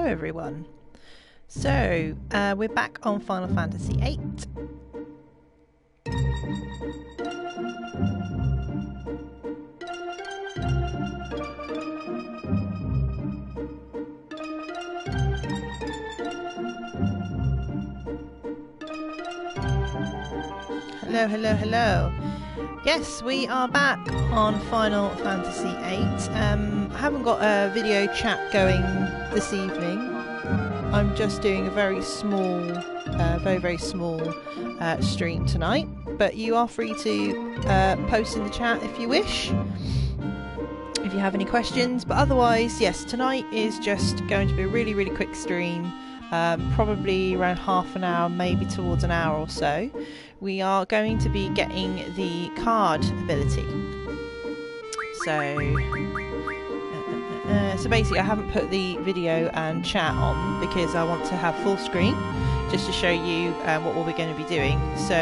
Hello everyone. So, we're back on Final Fantasy VIII. Hello, hello, hello. Yes, we are back on Final Fantasy VIII. I haven't got a video chat going this evening. I'm just doing a very small, very small stream tonight. But you are free to post in the chat if you wish, if you have any questions. But otherwise, yes, tonight is just going to be a really quick stream. Probably around half an hour, maybe towards an hour or so. We are going to be getting the card ability. So basically I haven't put the video and chat on because I want to have full screen just to show you what we're going to be doing. So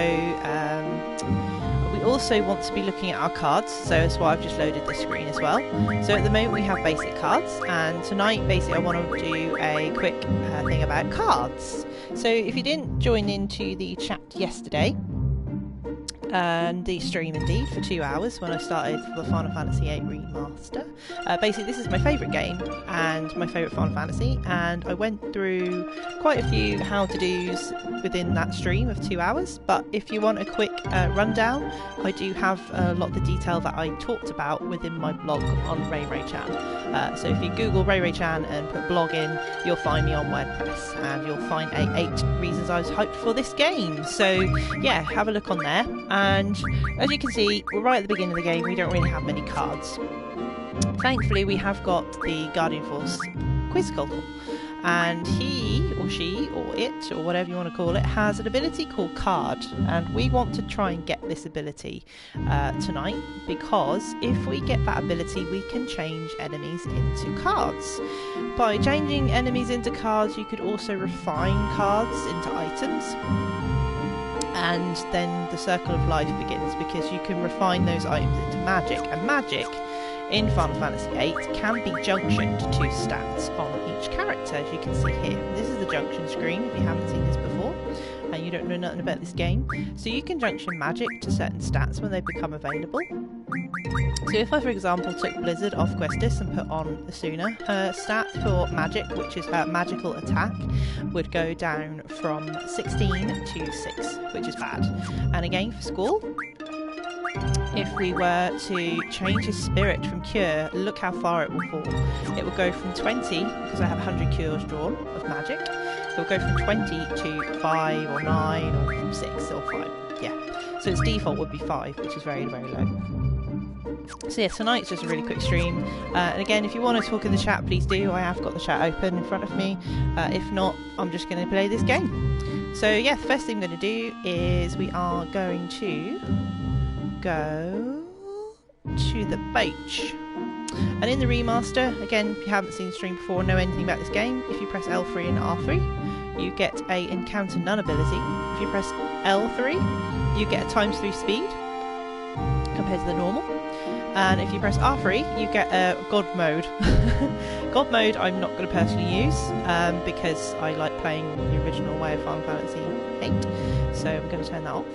we also want to be looking at our cards, so that's why I've just loaded the screen as well. So at the moment we have basic cards, and tonight basically I want to do a quick thing about cards. So if you didn't join into the chat yesterday, and the stream indeed for 2 hours when I started the Final Fantasy VIII Remaster. Basically this is my favourite game and my favourite Final Fantasy, and I went through quite a few how-to-dos within that stream of 2 hours, but if you want a quick rundown, I do have a lot of the detail that I talked about within my blog on RayeRaye-chan. So if you Google RayeRaye-chan and put blog in, you'll find me on WordPress, and you'll find 8 reasons I was hyped for this game. So yeah, have a look on there. And as you can see, we're right at the beginning of the game, we don't really have many cards. Thankfully, we have got the Guardian Force Quizzical, and he or she or it or whatever you want to call it has an ability called Card, and we want to try and get this ability tonight, because if we get that ability we can change enemies into cards. By changing enemies into cards you could also refine cards into items. And then the circle of life begins, because you can refine those items into magic, and magic in Final Fantasy VIII can be junctioned to stats on each character, as you can see here. This is the junction screen if you haven't seen this before and you don't know nothing about this game. So you can junction magic to certain stats when they become available. So if I, for example, took Blizzard off Questis and put on Asuna, her stat for magic, which is her magical attack, would go down from 16 to 6, which is bad. And again, for Squall, if we were to change his spirit from cure, look how far it will fall. It will go from 20, because I have 100 cures drawn of magic, it will go from 20 to 5 or 9 or from 6 or 5. Yeah. So its default would be 5, which is very low. So yeah, tonight's just a really quick stream, and again, if you want to talk in the chat, please do. I have got the chat open in front of me. If not, I'm just going to play this game. So yeah, the first thing I'm going to do is we are going to go to the beach. And in the remaster, again, if you haven't seen the stream before or know anything about this game, if you press L3 and R3, you get a encounter none ability. If you press L3, you get a ×3 speed compared to the normal. And if you press R3, you get a God mode. God mode I'm not going to personally use, because I like playing the original way of Final Fantasy VIII, so I'm going to turn that off.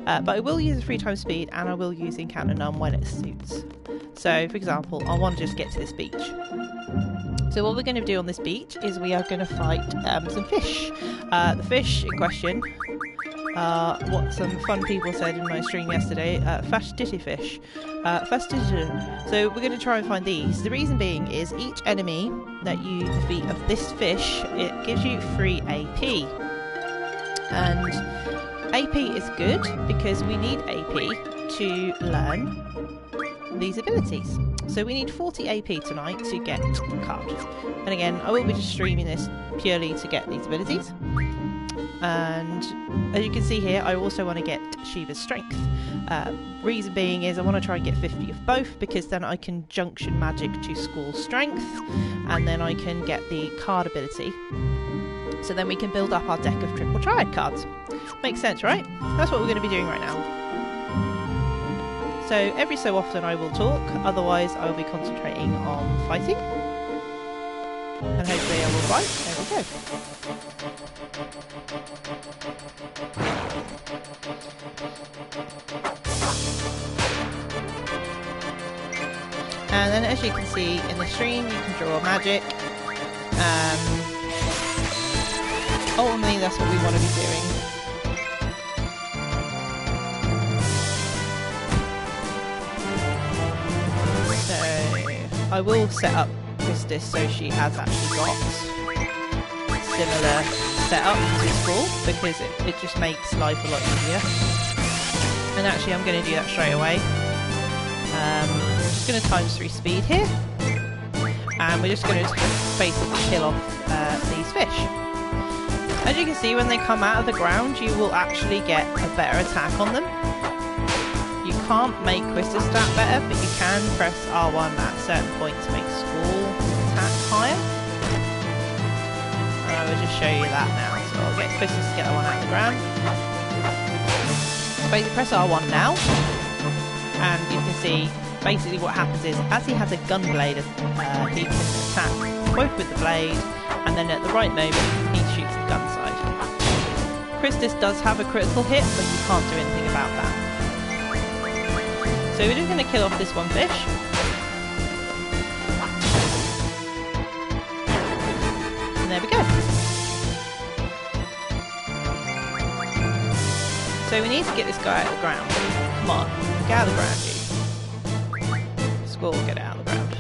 But I will use a 3 times speed, and I will use encounter none when it suits. So, for example, I want to just get to this beach. So what we're going to do on this beach is we are going to fight some fish. The fish in question, what some fun people said in my stream yesterday, fastidity fish. So we're going to try and find these. The reason being is each enemy that you defeat of this fish, it gives you free AP. And AP is good because we need AP to learn these abilities. So we need 40 AP tonight to get the card. And again, I will be just streaming this purely to get these abilities. And as you can see here, I also want to get Shiva's strength. Reason being is I want to try and get 50 of both, because then I can junction magic to Squall's strength, and then I can get the card ability. So then we can build up our deck of triple triad cards. Makes sense, right? That's what we're going to be doing right now. So every so often I will talk, otherwise I will be concentrating on fighting. And hopefully I will right, there we go. And then as you can see in the stream, you can draw magic. Ultimately, that's what we want to be doing. So I will set up Christis so she has actually got similar setup to school, because it just makes life a lot easier. And actually I'm going to do that straight away. I'm just going to ×3 speed here, and we're just going to basically kill off these fish. As you can see, when they come out of the ground, you will actually get a better attack on them. You can't make Christis stat better, but you can press R1 at certain points to make school attack higher. And I will just show you that now. So I'll get Christis to get that one out of the ground. Basically press R1 now, and you can see basically what happens is, as he has a gun blade, he can attack both with the blade, and then at the right moment he shoots the gun side. Christis does have a critical hit, but you can't do anything about that. So we're just going to kill off this one fish. And there we go. So we need to get this guy out of the ground. Come on, get out of the ground, you. Squirrel, get out of the ground.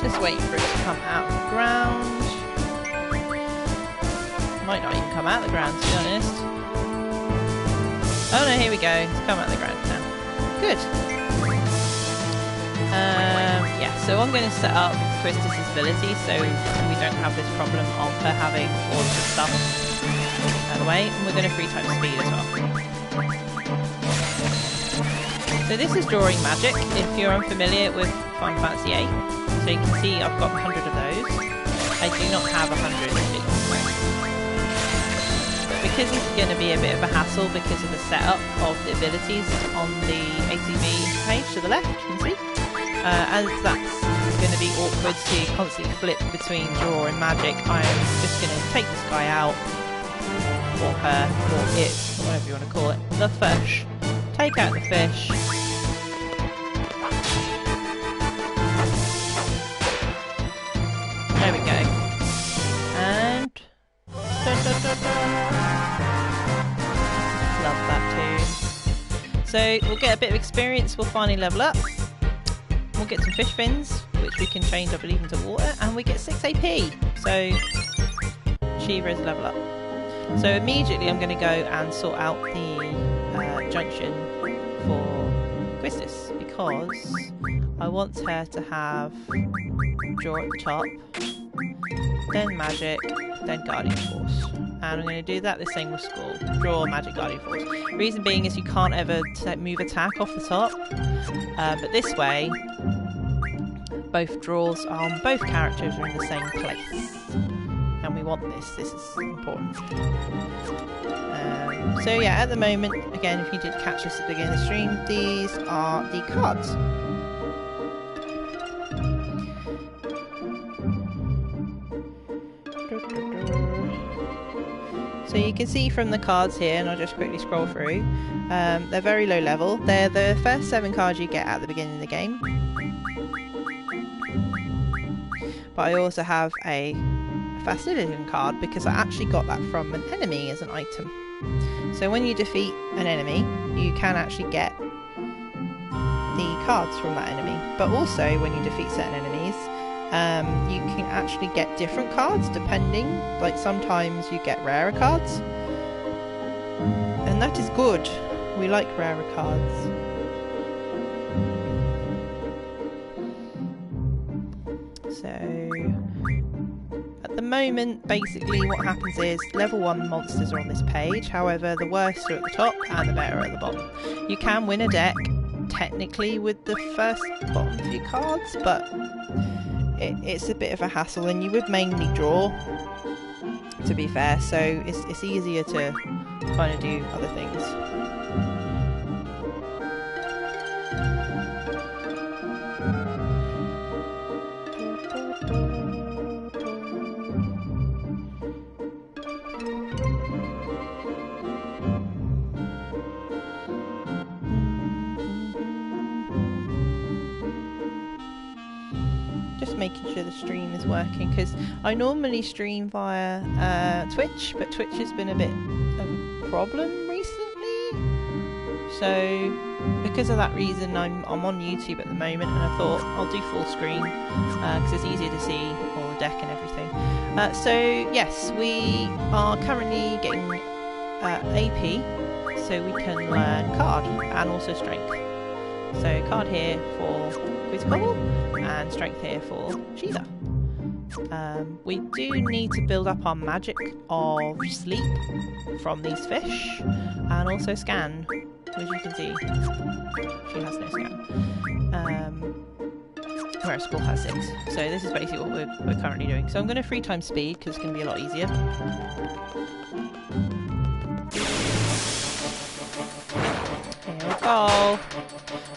Just waiting for it to come out of the ground. Might not even come out of the ground, to be honest. Oh no, here we go. It's come out of the ground now. Good. Yeah, so I'm going to set up Christis' ability so we don't have this problem of her having all of the stuff out of the way. And we're going to 3 times speed as well. So this is drawing magic, if you're unfamiliar with Final Fantasy VIII. So you can see I've got 100 of those. I do not have 100 of these. But because this is going to be a bit of a hassle because of the setup of the abilities on the ATV page to the left, you can see. As that's going to be awkward to constantly flip between draw and magic, I'm just going to take this guy out, or her, or it, or whatever you want to call it, the fish. Take out the fish. There we go. And... love that too. So we'll get a bit of experience, we'll finally level up. We'll get some fish fins, which we can change I believe into water, and we get 6 AP. So Shiva is level up. So immediately I'm going to go and sort out the junction for Christis, because I want her to have draw at the top, then magic, then guardian force. And I'm going to do that the same with school. Draw, magic, guardian force. Reason being is you can't ever move attack off the top, but this way both draws on both characters are in the same place. And we want this. This is important. So yeah, at the moment, again, if you did catch us at the beginning of the stream, these are the cards. So you can see from the cards here, and I'll just quickly scroll through, they're very low level. They're the first 7 cards you get at the beginning of the game. But I also have a Facilitation card because I actually got that from an enemy as an item. So when you defeat an enemy, you can actually get the cards from that enemy. But also when you defeat certain enemies, you can actually get different cards depending. Like sometimes you get rarer cards, and that is good. We like rarer cards. So at the moment, basically what happens is level 1 monsters are on this page. However, the worst are at the top and the better are at the bottom. You can win a deck technically with the first bottom few cards, but it's a bit of a hassle, and you would mainly draw, to be fair, so it's easier to kind of do other things. Making sure the stream is working, because I normally stream via Twitch, but Twitch has been a bit of a problem recently, so because of that reason I'm on YouTube at the moment, and I thought I'll do full screen because it's easier to see all the deck and everything. So yes, we are currently getting AP, so we can learn card and also strength. So card here for Quizquibble and strength here for Shiva. We do need to build up our magic of sleep from these fish, and also scan, as you can see. She has no scan. Whereas Squall has 6. So this is basically what we're currently doing. So I'm going to 3 times speed because it's going to be a lot easier. Here we go.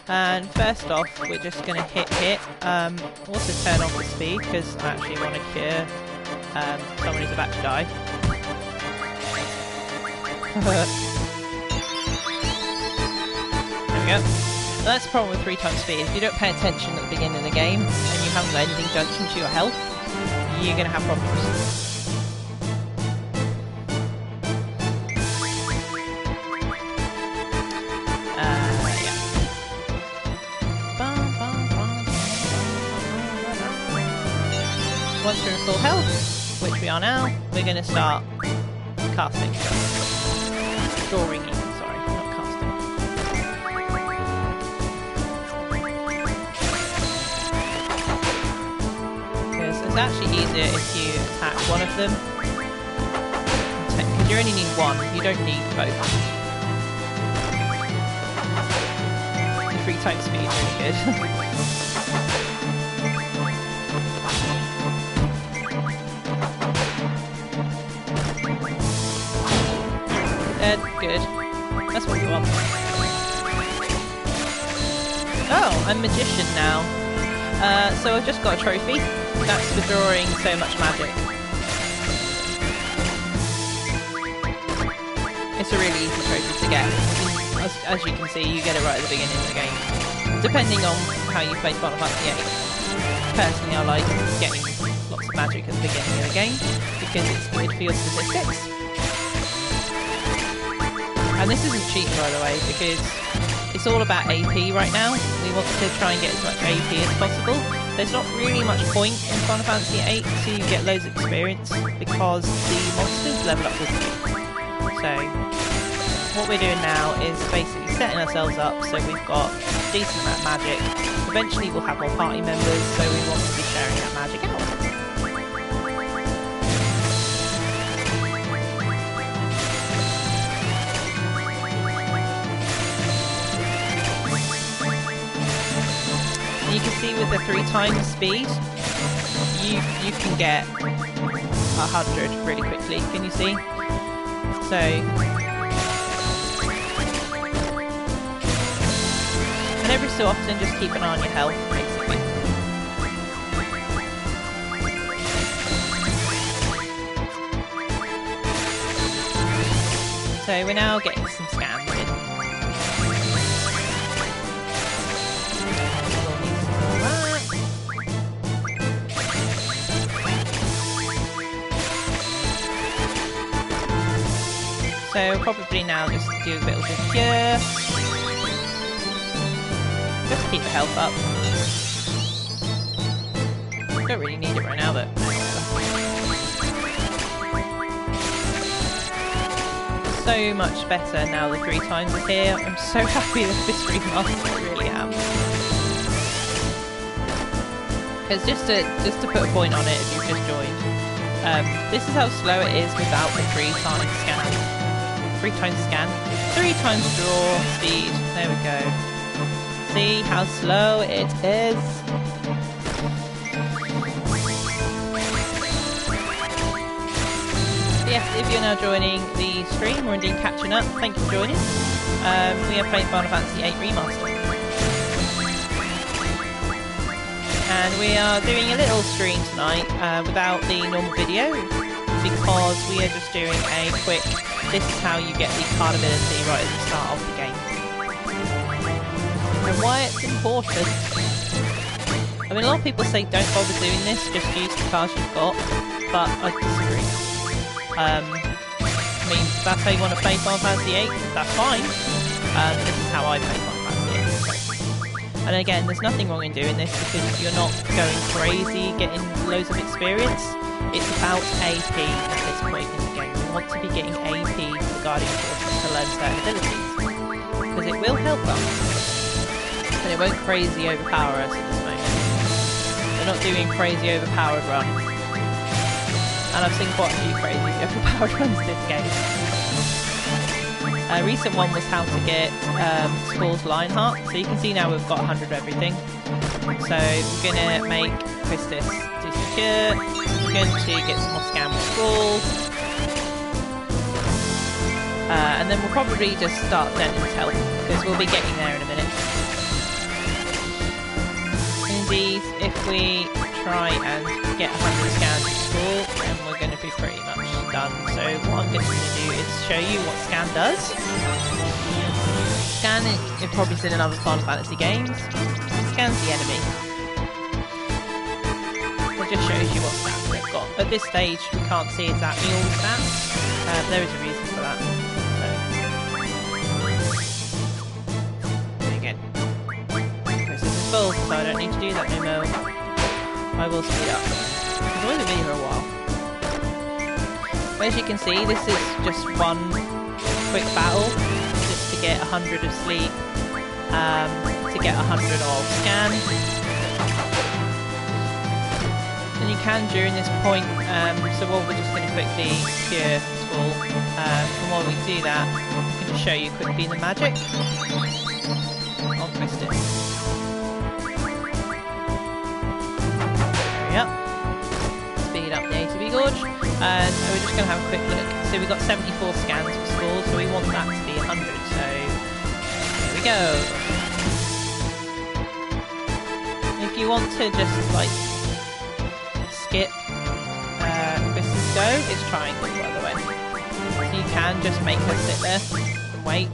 And first off, we're just going to hit. Also turn off the speed because I actually want to cure someone who's about to die. There we go. Well, that's the problem with 3 times speed. If you don't pay attention at the beginning of the game and you haven't got anything judged into your health, you're going to have problems. Once we're in full health, which we are now, we're going to start casting. Drawing even, sorry, not casting. Because it's actually easier if you attack one of them. Because you only need one, you don't need both. 3 times speed is really good. Good. That's what we want. Oh, I'm magician now. So I've just got a trophy. That's for drawing so much magic. It's a really easy trophy to get. As you can see, you get it right at the beginning of the game. Depending on how you play Final Fantasy VIII. Personally, I like getting lots of magic at the beginning of the game because it's good for your statistics. And this isn't cheating, by the way, because it's all about AP right now. We want to try and get as much AP as possible. There's not really much point in Final Fantasy VIII to get loads of experience because the monsters level up with you. So what we're doing now is basically setting ourselves up so we've got a decent amount of magic. Eventually we'll have more party members, so we want to be sharing that magic out. You can see with the 3 times speed, you can get 100 really quickly. Can you see? So, and every so often, just keep an eye on your health, basically. So we're now getting some scans in. So probably now just do a bit of a cure. Just keep the health up. Don't really need it right now, but so much better now the 3 times is here. I'm so happy with this remaster, I really am. Because just to put a point on it, if you've just joined, this is how slow it is without the 3 times scan. 3 times scan, 3 times draw speed. There we go. See how slow it is. if you're now joining the stream or indeed catching up, thank you for joining. We are playing Final Fantasy VIII Remastered. And we are doing a little stream tonight without the normal video, because we are just doing a quick, this is how you get the card ability right at the start of the game. And why it's important. I mean, a lot of people say don't bother doing this, just use the cards you've got, but I disagree. I mean, that's how you want to play Final Fantasy VIII, that's fine. This is how I play Final Fantasy VIII. And again, there's nothing wrong in doing this because you're not going crazy, getting loads of experience. It's about AP at this point in the game. You want to be getting AP for the Guardian Forces to learn certain abilities, because it will help us. And it won't crazy overpower us at this moment. We're not doing crazy overpowered runs. And I've seen quite a few crazy overpowered runs this game. A recent one was how to get Skull's Lionheart. So you can see now we've got 100 of everything. So we're going to make Persist to secure. We're going to get some more scan with Skull. And then we'll probably just start Denon's help, because we'll be getting there in a minute. Indeed, if we try and get 100 scans with Skull, then we're going to be pretty much done. So what I'm going to do is show you what scan does. Scan, you've probably seen in other Final Fantasy games, scans the enemy. It just shows you what stats they've got. At this stage we can't see exactly all the stats, there is a reason for that. So, again, this is full, so I don't need to do that no more. I will speed up. It's always been here a while. As you can see, this is just one quick battle, just to get 100 of sleep, to get 100 of scan. And you can during this point, so what we're just going to quickly cure Skull, and while we do that, I'm going to show you quickly the magic. I'll twist it. Yep. Speed up the ATB Gorge, and we're just going to have a quick look. So we've got 74 scans for Skull, so we want that to be 100, so here we go. If you want to just like skip Chris's go, it's triangle by the way. So you can just make her sit there and wait.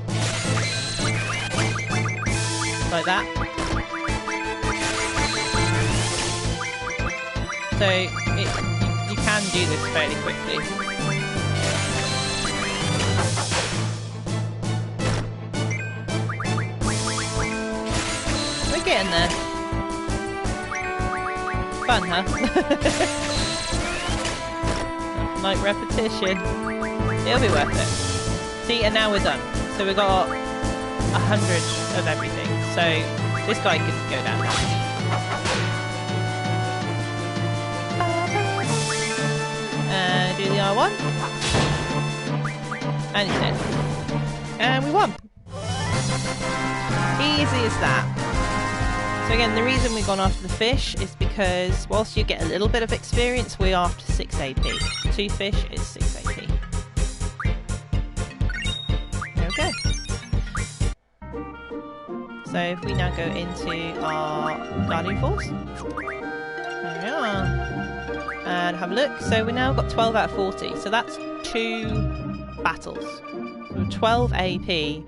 Like that. So you can do this fairly quickly. We're getting there. Fun, huh? Like repetition. It'll be worth it. See, and now we're done. So we've got 100 of everything. So this guy could go down now. Do the R1, and it's dead. And we won. Easy as that. So again, the reason we've gone after the fish is because whilst you get a little bit of experience, we're after 6 AP. 2 fish is 6 AP. There we go. So if we now go into our Guardian Force, there we are. And have a look. So we now got 12 out of 40. So that's 2 battles. So 12 AP,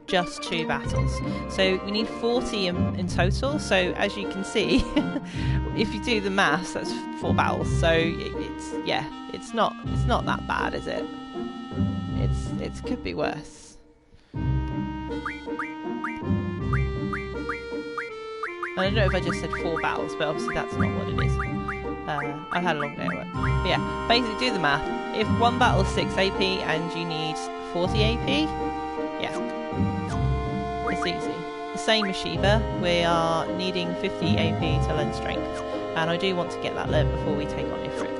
just 2 battles. So we need 40 in total. So as you can see, if you do the maths, that's 4 battles. So it's not that bad, is it? It could be worse. I don't know if I just said 4 battles, but obviously that's not what it is. I've had a long day at work. But yeah, basically do the math. If one battle is 6 AP and you need 40 AP, yeah, it's easy. The same with Shiva, we are needing 50 AP to learn strength, and I do want to get that learned before we take on Ifrit.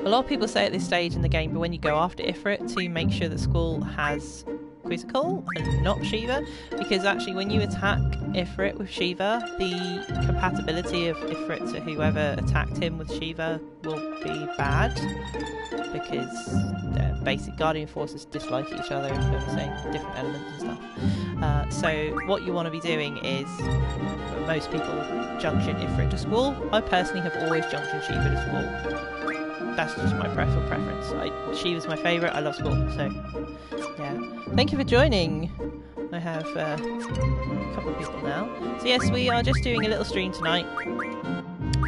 A lot of people say at this stage in the game, but when you go after Ifrit, to make sure that Skull has Quizzical and not Shiva, because actually when you attack Ifrit with Shiva, the compatibility of Ifrit to whoever attacked him with Shiva will be bad because the basic Guardian forces dislike each other for the same different elements and stuff. So what you want to be doing is, most people junction Ifrit to Squall. I personally have always junctioned Shiva to Squall. That's just my preference. Shiva's my favourite, I love Squall, so yeah. Thank you for joining! I have a couple of people now. So yes, we are just doing a little stream tonight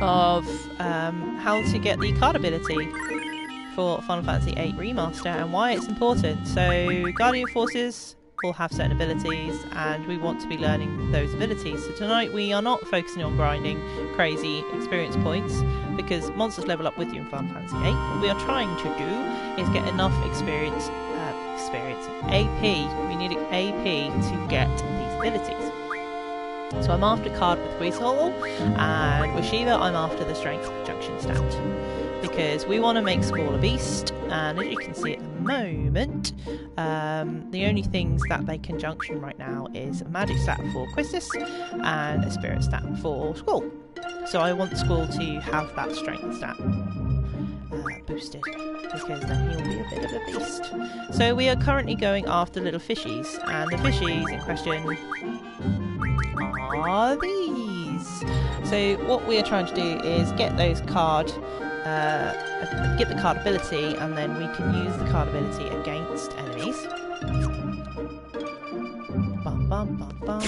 of how to get the card ability for Final Fantasy VIII Remaster and why it's important. So Guardian Forces will have certain abilities and we want to be learning those abilities. So tonight we are not focusing on grinding crazy experience points because monsters level up with you in Final Fantasy VIII. What we are trying to do is get enough experience AP. We need AP to get these abilities. So I'm after card with Greasehole, and with Shiva I'm after the Strength Junction Stat because we want to make Squall a beast, and as you can see at the moment the only things that they can junction right now is a magic stat for Quistis and a spirit stat for Squall. So I want Squall to have that strength stat boosted because then he'll be a bit of a beast. So we are currently going after little fishies, and the fishies in question are these. So what we are trying to do is get those get the card ability, and then we can use the card ability against enemies. Bum, bum, bum, bum.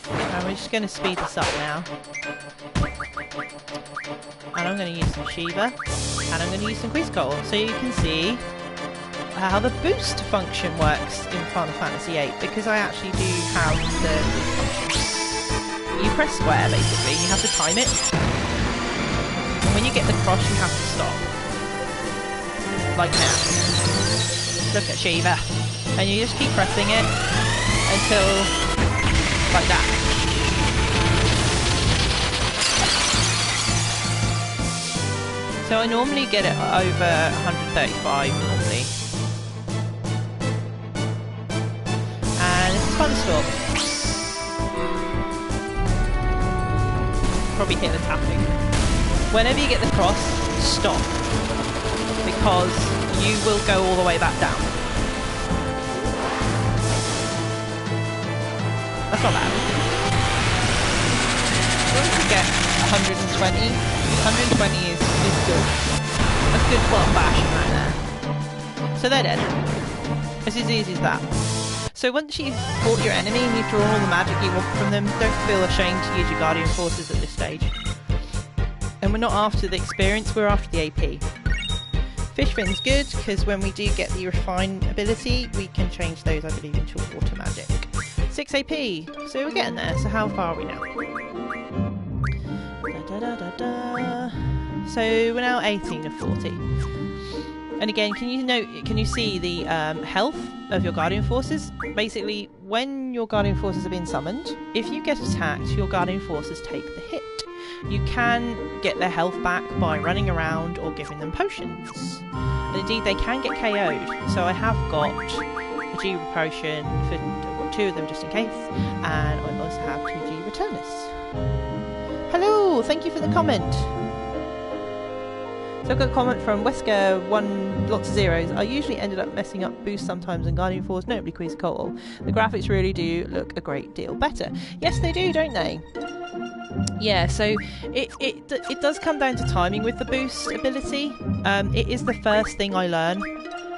And we're just going to speed this up now. And I'm going to use some Shiva, and I'm going to use some Quizcoal, so you can see how the boost function works in Final Fantasy VIII, because I actually do have the boost function. You press square basically, you have to time it, and when you get the cross you have to stop. Like now. Look at Shiva. And you just keep pressing it until, like that. So I normally get it over 135 normally. And this is Thunderstorm. Probably hear the tapping. Whenever you get the cross, stop. Because you will go all the way back down. That's not bad. Once you get 120, 120 is good. That's good full bashing right there. So they're dead. It's as easy as that. So once you've fought your enemy and you've drawn all the magic you want from them, don't feel ashamed to use your Guardian Forces at this stage. And we're not after the experience, we're after the AP. Fish Fin's good, because when we do get the Refine ability, we can change those, I believe, into water magic. 6 AP, so we're getting there. So how far are we now? So we're now 18 of 40. And again, can you see the health of your Guardian Forces? Basically, when your Guardian Forces have been summoned, if you get attacked, your Guardian Forces take the hit. You can get their health back by running around or giving them potions. And indeed, they can get KO'd. So I have got a G potion for 2 of them just in case, and I also have 2 G returners. Hello, thank you for the comment. So I've got a comment from Wesker, lots of zeros. I usually ended up messing up boost sometimes in Guardian Force, notably Quizcoal. The graphics really do look a great deal better. Yes, they do, don't they? Yeah, so it does come down to timing with the boost ability. It is the first thing I learn.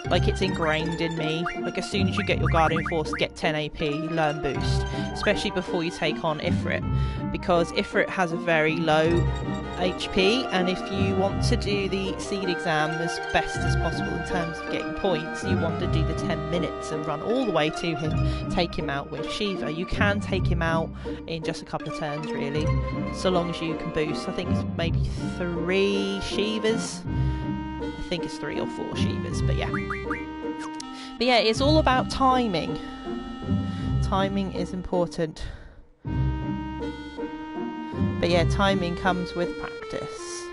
Like, it's ingrained in me. Like, as soon as you get your Guardian Force, get 10 AP, learn boost. Especially before you take on Ifrit. Because Ifrit has a very low HP, and if you want to do the seed exam as best as possible in terms of getting points, you want to do the 10 minutes and run all the way to him, take him out with Shiva. You can take him out in just a couple of turns, really, so long as you can boost. I think it's maybe 3 Shivas. I think it's 3 or 4 Shivas, but yeah. But yeah, it's all about timing. Timing is important. But yeah, timing comes with practice.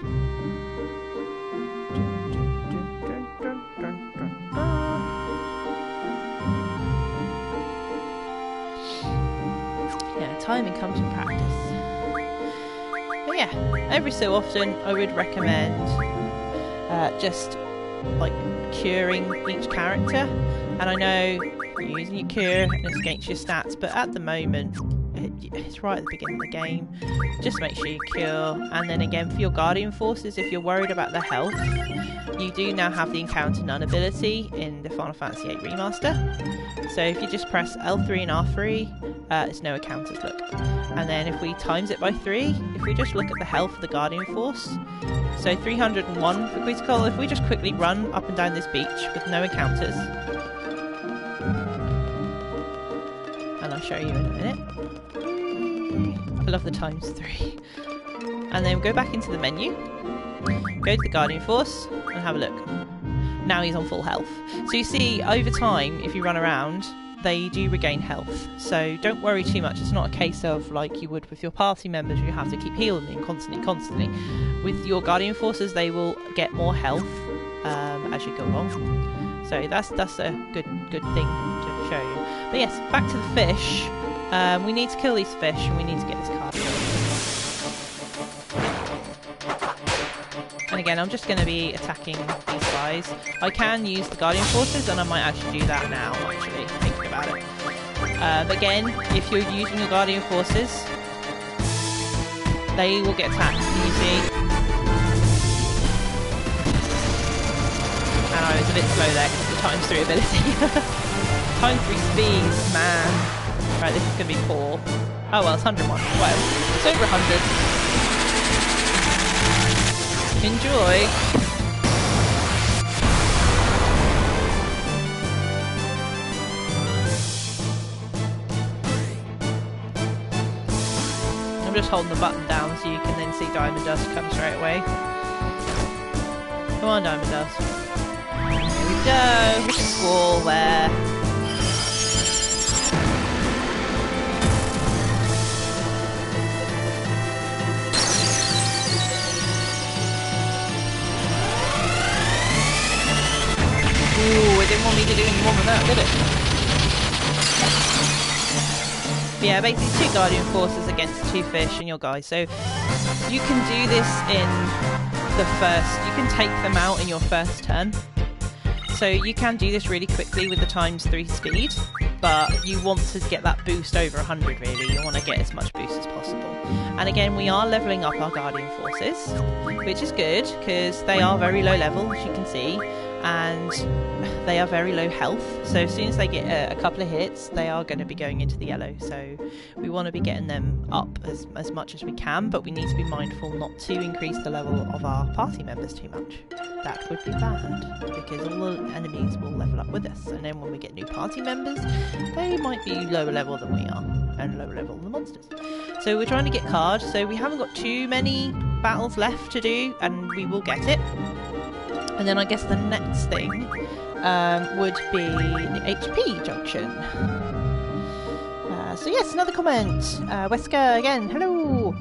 timing comes from practice. But yeah, every so often I would recommend just like curing each character. And I know you're using your cure and it's against your stats, but at the moment it's right at the beginning of the game. Just make sure you cure. And then again, for your Guardian Forces, if you're worried about their health, you do now have the Encounter None ability in the Final Fantasy VIII Remaster. So if you just press L3 and R3, it's no encounters, look. And then if we times it by 3, if we just look at the health of the Guardian Force, so 301 for critical, if we just quickly run up and down this beach with no encounters, and I'll show you in a minute. I love the times 3. And then go back into the menu, go to the Guardian Force, and have a look. Now he's on full health. So you see, over time, if you run around, they do regain health. So don't worry too much. It's not a case of, like you would with your party members, you have to keep healing them constantly. With your Guardian Forces, they will get more health as you go along. So that's a good thing to show you. But yes, back to the fish. We need to kill these fish and we need to get this card killed. And again, I'm just going to be attacking these guys. I can use the Guardian Forces and I might actually do that now, actually, thinking about it. But again, if you're using your Guardian Forces, they will get attacked, can you see? And I was a bit slow there because of the times 3 ability. Times 3 speed, man. Right, this is going to be poor. Oh well, it's 101. Whatever. It's over 100. Enjoy. I'm just holding the button down so you can then see Diamond Dust come straight away. Come on, Diamond Dust. Here we go. Hit the wall there. Ooh, it didn't want me to do any more than that, did it? But yeah, basically 2 Guardian Forces against 2 fish and your guys. So you can do this in the first... You can take them out in your first turn. So you can do this really quickly with the times 3 speed. But you want to get that boost over 100, really. You want to get as much boost as possible. And again, we are levelling up our Guardian Forces, which is good, because they are very low level, as you can see. And they are very low health, so as soon as they get a couple of hits, they are going to be going into the yellow. So we want to be getting them up as much as we can, but we need to be mindful not to increase the level of our party members too much. That would be bad, because all the enemies will level up with us, and then when we get new party members, they might be lower level than we are, and lower level than the monsters. So we're trying to get cards, so we haven't got too many battles left to do, and we will get it. And then I guess the next thing would be the HP junction. So yes, another comment. Wesker again, hello!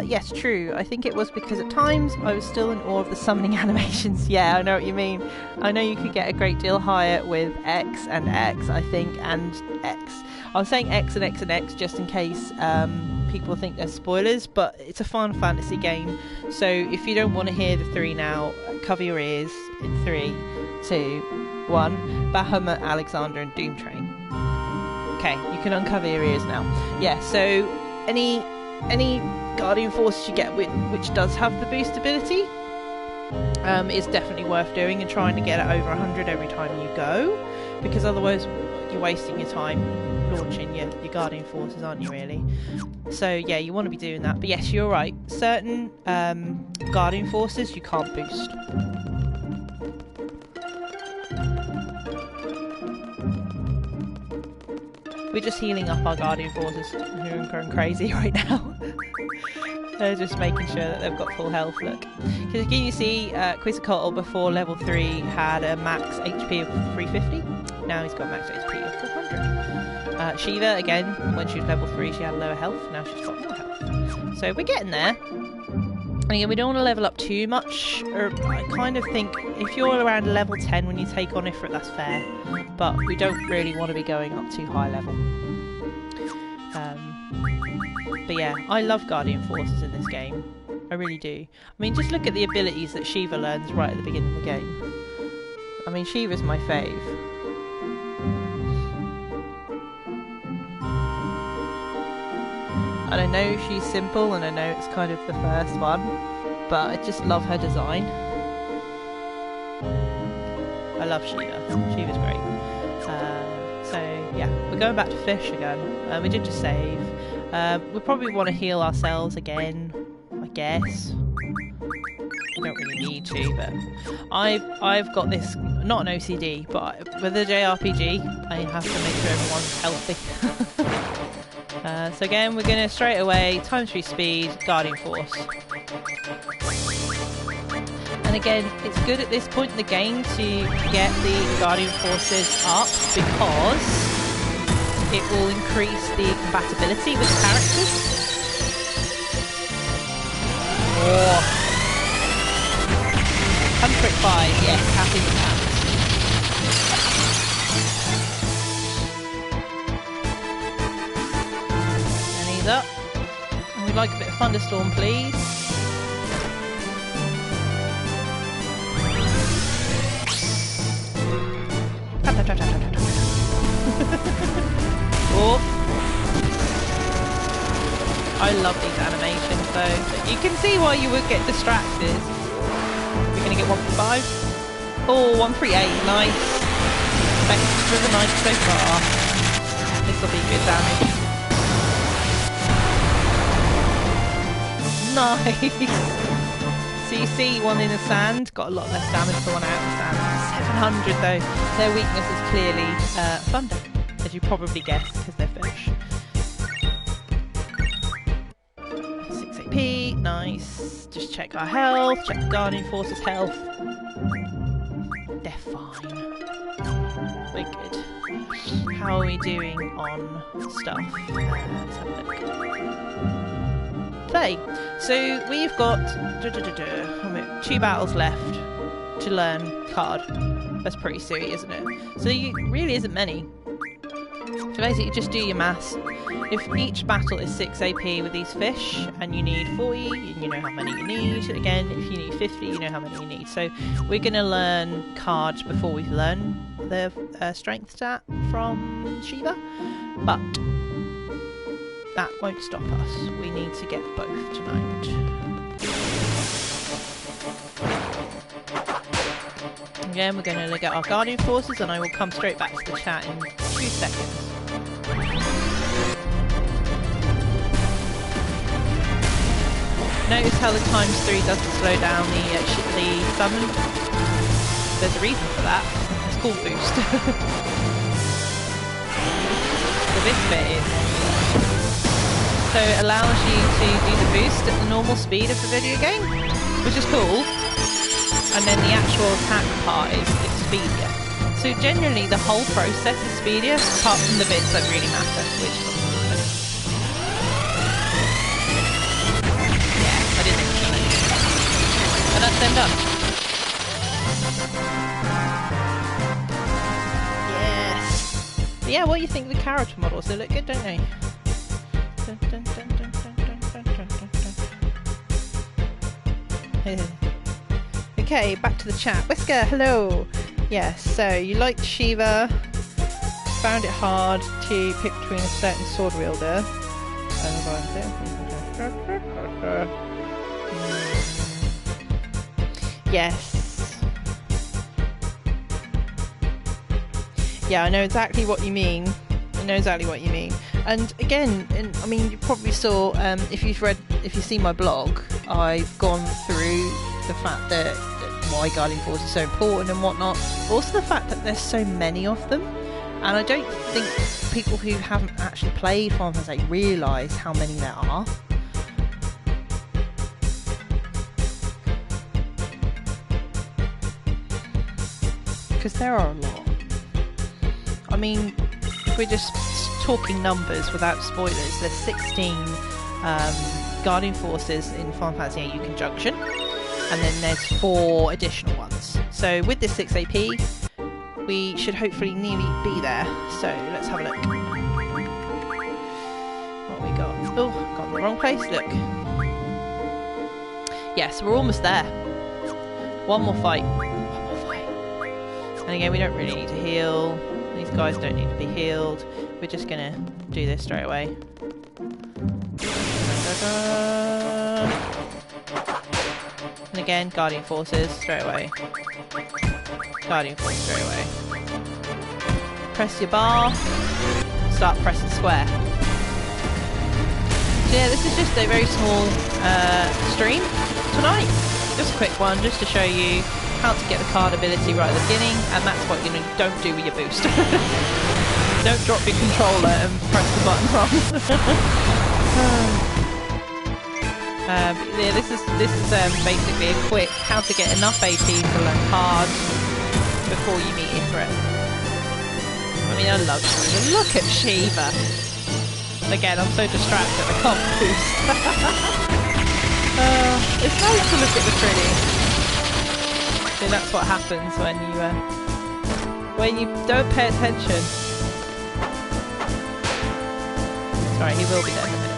Yes, true. I think it was because at times I was still in awe of the summoning animations. Yeah, I know what you mean. I know you could get a great deal higher with X and X, I think, and X. I was saying X and X and X just in case people think there's spoilers, but it's a Final Fantasy game, so if you don't want to hear the 3 now, cover your ears in 3, 2, 1. Bahamut, Alexander and Doom Train. Okay, you can uncover your ears now. Yeah, so any Guardian Forces you get which does have the boost ability is definitely worth doing and trying to get it over 100 every time you go, because otherwise you're wasting your time launching your Guardian Forces, aren't you, really? So yeah, you want to be doing that. But yes, you're right. Certain Guardian Forces you can't boost. We're just healing up our Guardian Forces, who are going crazy right now. They're just making sure that they've got full health, look. Because again, you see, Quetzalcoatl before level 3 had a max HP of 350. Now he's got max HP of 400. Shiva, again, when she was level 3, she had lower health. Now she's got more health. So we're getting there. And again, we don't want to level up too much. I kind of think if you're around level 10 when you take on Ifrit, that's fair. But we don't really want to be going up too high level. But yeah, I love Guardian Forces in this game. I really do. I mean, just look at the abilities that Shiva learns right at the beginning of the game. I mean, Shiva's my fave. And I know she's simple, and I know it's kind of the first one, but I just love her design. I love Shiva. Shiva's great. So yeah, we're going back to fish again. We did just save. We probably want to heal ourselves again, I guess. I don't really need to, but I've got this, not an OCD, but with a JRPG, I have to make sure everyone's healthy. So again, we're going to straight away ×3 speed, Guardian Force. And again, it's good at this point in the game to get the Guardian Forces up because it will increase the compatibility with the characters. Oh. 105, yes, happy with that. Up. And we'd like a bit of thunderstorm, please. Oh. I love these animations though. You can see why you would get distracted. We're going to get 135. Oh, 138, nice. Best for the night so far. This will be good damage. Nice! So you see one in the sand, got a lot less damage for one out of the sand. 700 though. Their weakness is clearly thunder, as you probably guessed, because they're fish. 6 AP, nice. Just check our health, check the Guardian Force's health. They're fine. We're good. How are we doing on stuff? Let's have a look. Play. So we've got 2 battles left to learn card. That's pretty silly, isn't it? So really isn't many. So basically just do your maths. If each battle is 6 AP with these fish and you need 40, you know how many you need. Again, if you need 50, you know how many you need. So we're going to learn cards before we learn the strength stat from Shiva. But that won't stop us. We need to get both tonight. Again, we're going to look at our Guardian Forces and I will come straight back to the chat in 2 seconds. Notice how the ×3 doesn't slow down the summon? There's a reason for that. It's called boost. So this bit is... So it allows you to do the boost at the normal speed of the video game, which is cool. And then the actual attack part is speedier. So generally the whole process is speedier, apart from the bits that really matter, which is yeah, I didn't think it. And that's them done. Yes. But yeah, what do you think of the character models? They look good, don't they? Okay, back to the chat. Whisker, hello! Yes, so you liked Shiva, found it hard to pick between a certain sword wielder. Yes. Yeah, I know exactly what you mean. And again, I mean, you probably saw, if you've seen my blog, I've gone through the fact that why Guardian Force is so important and whatnot. Also the fact that there's so many of them, and I don't think people who haven't actually played Final Fantasy VIII realise how many there are. Because there are a lot. I mean, if we're just talking numbers without spoilers, there's 16 Guardian Forces in Final Fantasy VIII you can junction, and then there's 4 additional ones. So with this 6 AP, we should hopefully nearly be there. So let's have a look. What we got? Oh, got I'm in the wrong place, look. Yes, we're almost there. One more fight. And again, we don't really need to heal. These guys don't need to be healed. We're just gonna do this straight away. And again, Guardian Forces straight away. Guardian Force straight away. Press your bar. Start pressing square. So yeah, this is just a very small stream tonight. Just a quick one, just to show you how to get the card ability right at the beginning, and that's what you don't do with your boost. Don't drop your controller and press the button wrong. But yeah, this is basically a quick how to get enough AP to learn cards before you meet Ifrit. I mean, I love Shiva. Look at Shiva. Again, I'm so distracted I can't boost. It's nice to look at the pretty. So that's what happens when you don't pay attention. Sorry, he will be there in a minute.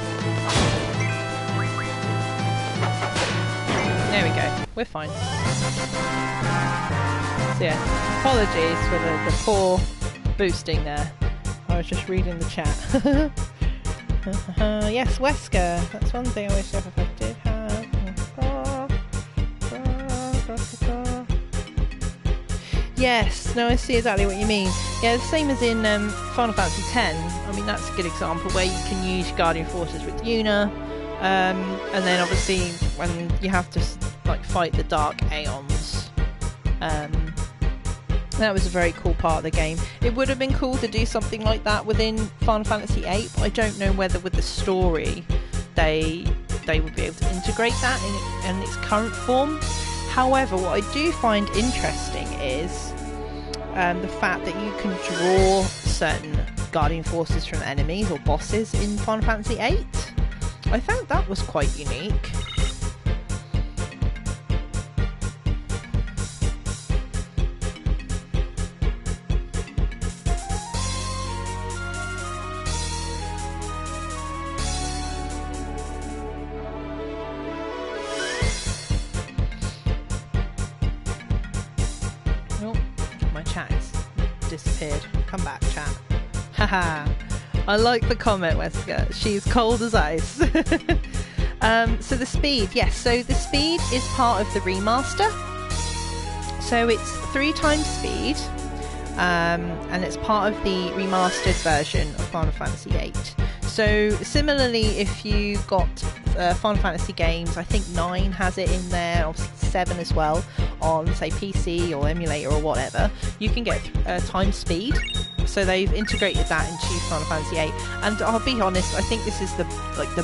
There we go. We're fine. So yeah, apologies for the poor boosting there. I was just reading the chat. Yes, Wesker. That's one thing I wish FFVIII did have. Yes, no, I see exactly what you mean. Yeah, the same as in Final Fantasy X. I mean, that's a good example where you can use Guardian Forces with Yuna, and then obviously when you have to like fight the Dark Aeons. That was a very cool part of the game. It would have been cool to do something like that within Final Fantasy VIII, but I don't know whether with the story they would be able to integrate that in its current form. However, what I do find interesting is the fact that you can draw certain Guardian Forces from enemies or bosses in Final Fantasy VIII. I found that was quite unique. Disappeared. Come back, chat. Haha. I like the comment, Wesker. She's cold as ice. So the speed, yes. So the speed is part of the remaster. So it's 3 times speed, and it's part of the remastered version of Final Fantasy VIII. So similarly, if you got Final Fantasy games, I think 9 has it in there, obviously 7 as well, on say PC or emulator or whatever, you can get time speed. So they've integrated that into Final Fantasy VIII, and I'll be honest, I think this is the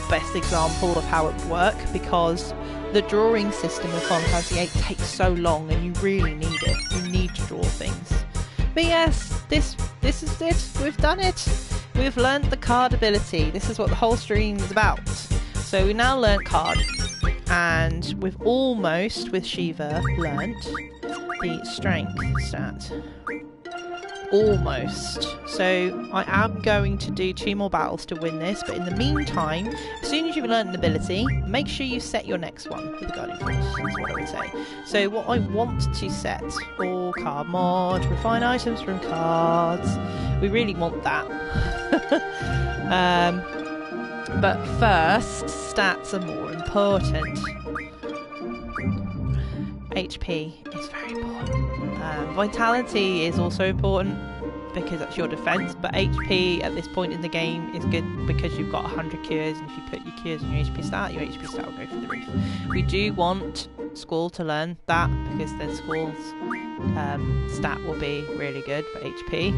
best example of how it would work, because the drawing system of Final Fantasy VIII takes so long, and you really need it. You need to draw things. But yes, this is it. We've done it. We've learnt the card ability. This is what the whole stream is about. So we now learnt card, and we've almost, with Shiva, learnt the strength stat. Almost. So I am going to do 2 more battles to win this, but in the meantime, as soon as you've learned an ability, make sure you set your next one with the Guardian Force. That's what I would say. So what I want to set, all card mod, refine items from cards. We really want that. But first, stats are more important. HP is very important. Vitality is also important because that's your defense, but HP at this point in the game is good because you've got 100 cures, and if you put your cures on your HP stat will go through the roof. We do want Squall to learn that, because then Squall's stat will be really good for HP.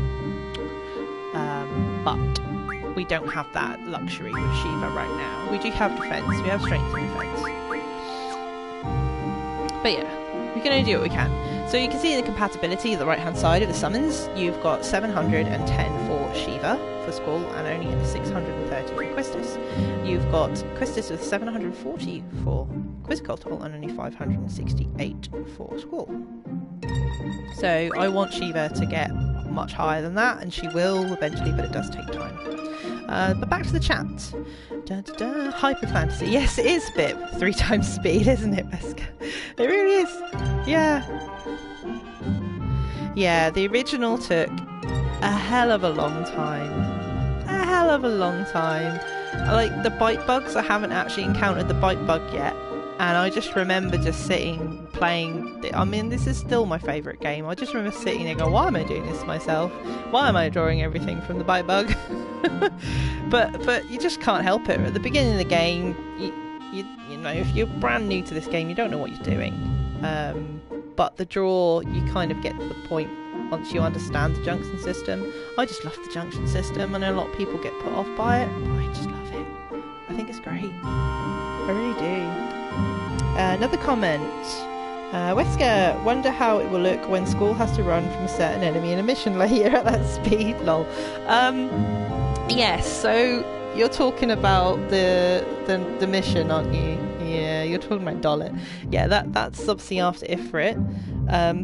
But we don't have that luxury with Shiva right now. We do have defense, we have strength and defense. But yeah, we can only do what we can. So you can see the compatibility at the right hand side of the summons. You've got 710 for Shiva for Squall, and only 630 for Quistis. You've got Quistis with 740 for Quizzicoatl, and only 568 for Squall. So I want Shiva to get much higher than that, and she will eventually, but it does take time. But back to the chat. Hyper fantasy. Yes, it is a bit 3 times speed, isn't it, Wesker? It really is. Yeah. Yeah, the original took a hell of a long time. A hell of a long time. Like, the bite bugs, I haven't actually encountered the bite bug yet. And I just remember just sitting, playing... I mean, this is still my favourite game. I just remember sitting there going, why am I doing this to myself? Why am I drawing everything from the bite bug? but you just can't help it. At the beginning of the game, you know, if you're brand new to this game, you don't know what you're doing. But the draw, you kind of get to the point once you understand the junction system. I just love the junction system. I know a lot of people get put off by it, but I just love it. I think it's great. I really do. Another comment. Wesker, wonder how it will look when Squall has to run from a certain enemy in a mission later at that speed, lol. Yes, so you're talking about the mission, aren't you? Yeah, you're talking about Dollet. Yeah, that's obviously after Ifrit.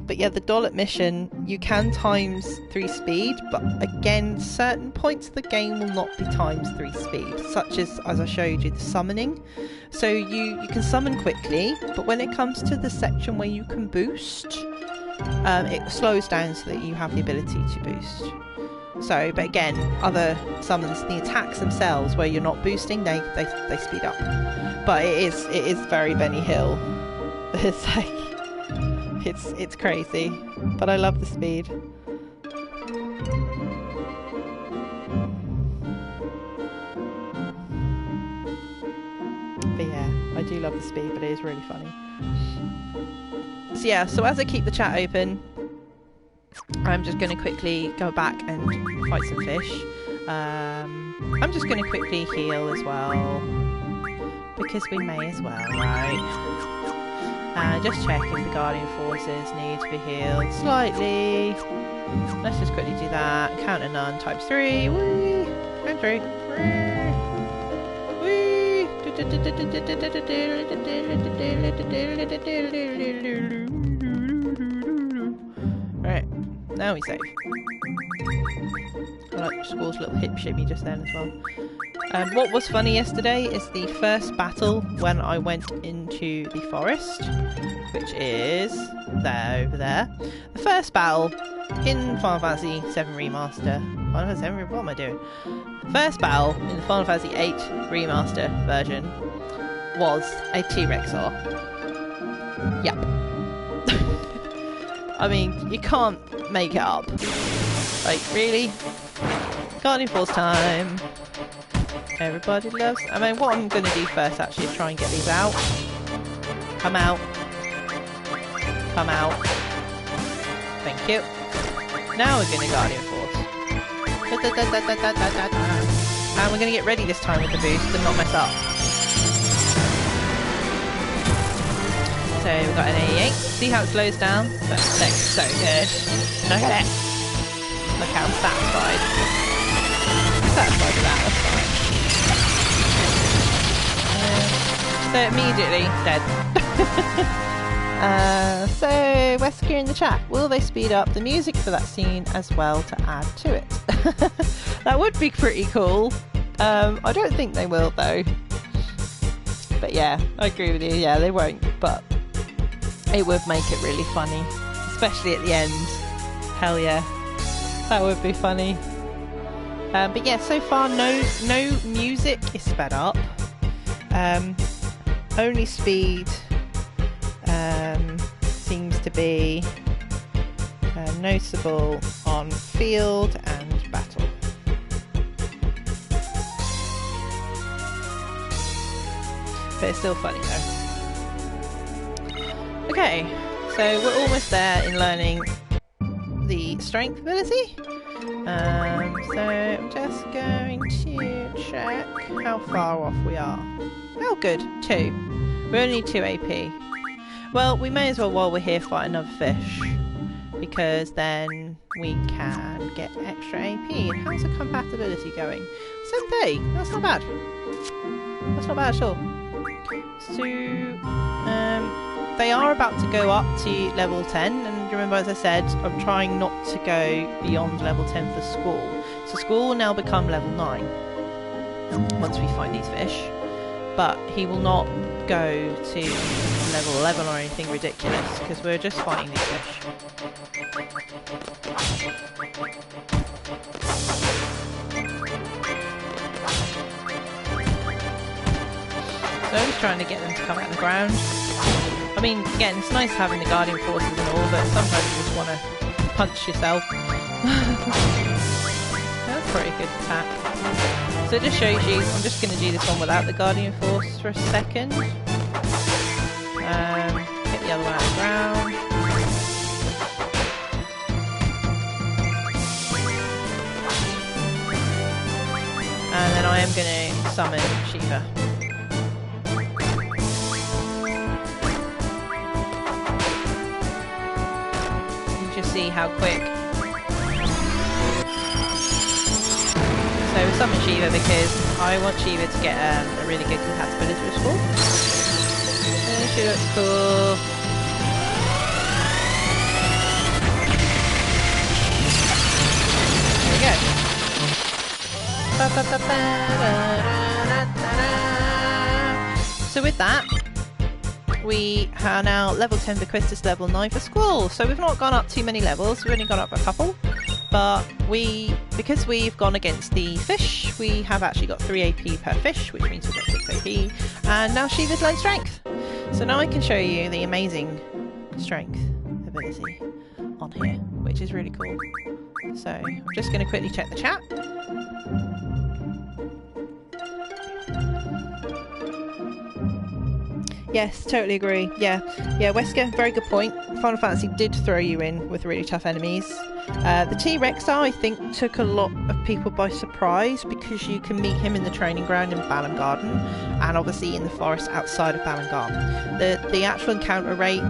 But yeah, the Dollet mission, you can times 3 speed, but again, certain points of the game will not be times 3 speed, such as I showed you, the summoning. So you can summon quickly, but when it comes to the section where you can boost, it slows down so that you have the ability to boost. So, but again, other summons, the attacks themselves, where you're not boosting, they speed up. But it is very Benny Hill. It's like, it's crazy. But I love the speed. But yeah, I do love the speed, but it is really funny. So yeah, so as I keep the chat open, I'm just going to quickly go back and fight some fish. I'm just going to quickly heal as well, because we may as well, right? Just check if the Guardian Forces need to be healed slightly. Let's just quickly do that. Counter none, times 3. Whee! And 3. Whee! Right. Now we save. I like Squall's little hip shimmy just then as well. What was funny yesterday is the first battle when I went into the forest, which is there, over there. The first battle in Final Fantasy VII Remaster. What am I doing? First battle in the Final Fantasy VIII Remaster version was a T-Rexor. Yep. I mean, you can't make it up. Like, really? Guardian Force time. Everybody loves... I mean, what I'm going to do first, actually, is try and get these out. Come out. Come out. Thank you. Now we're going to Guardian Force. And we're going to get ready this time with the boost and not mess up. So we've got an 88. See how it slows down? That looks so good. Look at it. Look how I'm satisfied. Satisfied with that, that's fine. So immediately dead. So Wesker in the chat. Will they speed up the music for that scene as well to add to it? That would be pretty cool. I don't think they will though. But yeah, I agree with you. Yeah, they won't. But it would make it really funny, especially at the end. Hell yeah, that would be funny. But yeah, so far no music is sped up. Only speed seems to be noticeable on field and battle. But it's still funny though. Okay, so we're almost there in learning the strength ability. So I'm just going to check how far off we are. Oh good, 2. We only need 2 AP. Well, we may as well, while we're here, fight another fish, because then we can get extra AP. And how's the compatibility going? 730, that's not bad. That's not bad at all. So, they are about to go up to level 10, and remember, as I said, I'm trying not to go beyond level 10 for Squall. So Squall will now become level 9. once we find these fish. But he will not go to level 11 or anything ridiculous, because we're just fighting these fish. So I'm just trying to get them to come out of the ground. I mean, again, it's nice having the guardian forces and all, but sometimes you just want to punch yourself. That's a pretty good attack. So it just shows you, I'm just going to do this one without the guardian force for a second. Get the other one out of the ground. And then I am going to summon Shiva. You just see how quick. So we summon Shiva because I want Shiva to get a really good compatibility with Squall. She looks cool. There we go. So with that, we are now level 10 for Quistis, level 9 for Squall. So we've not gone up too many levels, we've only gone up a couple. But because we've gone against the fish, we have actually got 3 AP per fish, which means we've got 6 AP. And now Shiva's learned strength. So now I can show you the amazing strength ability on here, which is really cool. So I'm just going to quickly check the chat. Yes, totally agree. Yeah, Wesker, very good point. Final Fantasy did throw you in with really tough enemies. The T-Rex, I think, took a lot of people by surprise because you can meet him in the training ground in Balam Garden and obviously in the forest outside of Balam Garden. The actual encounter rate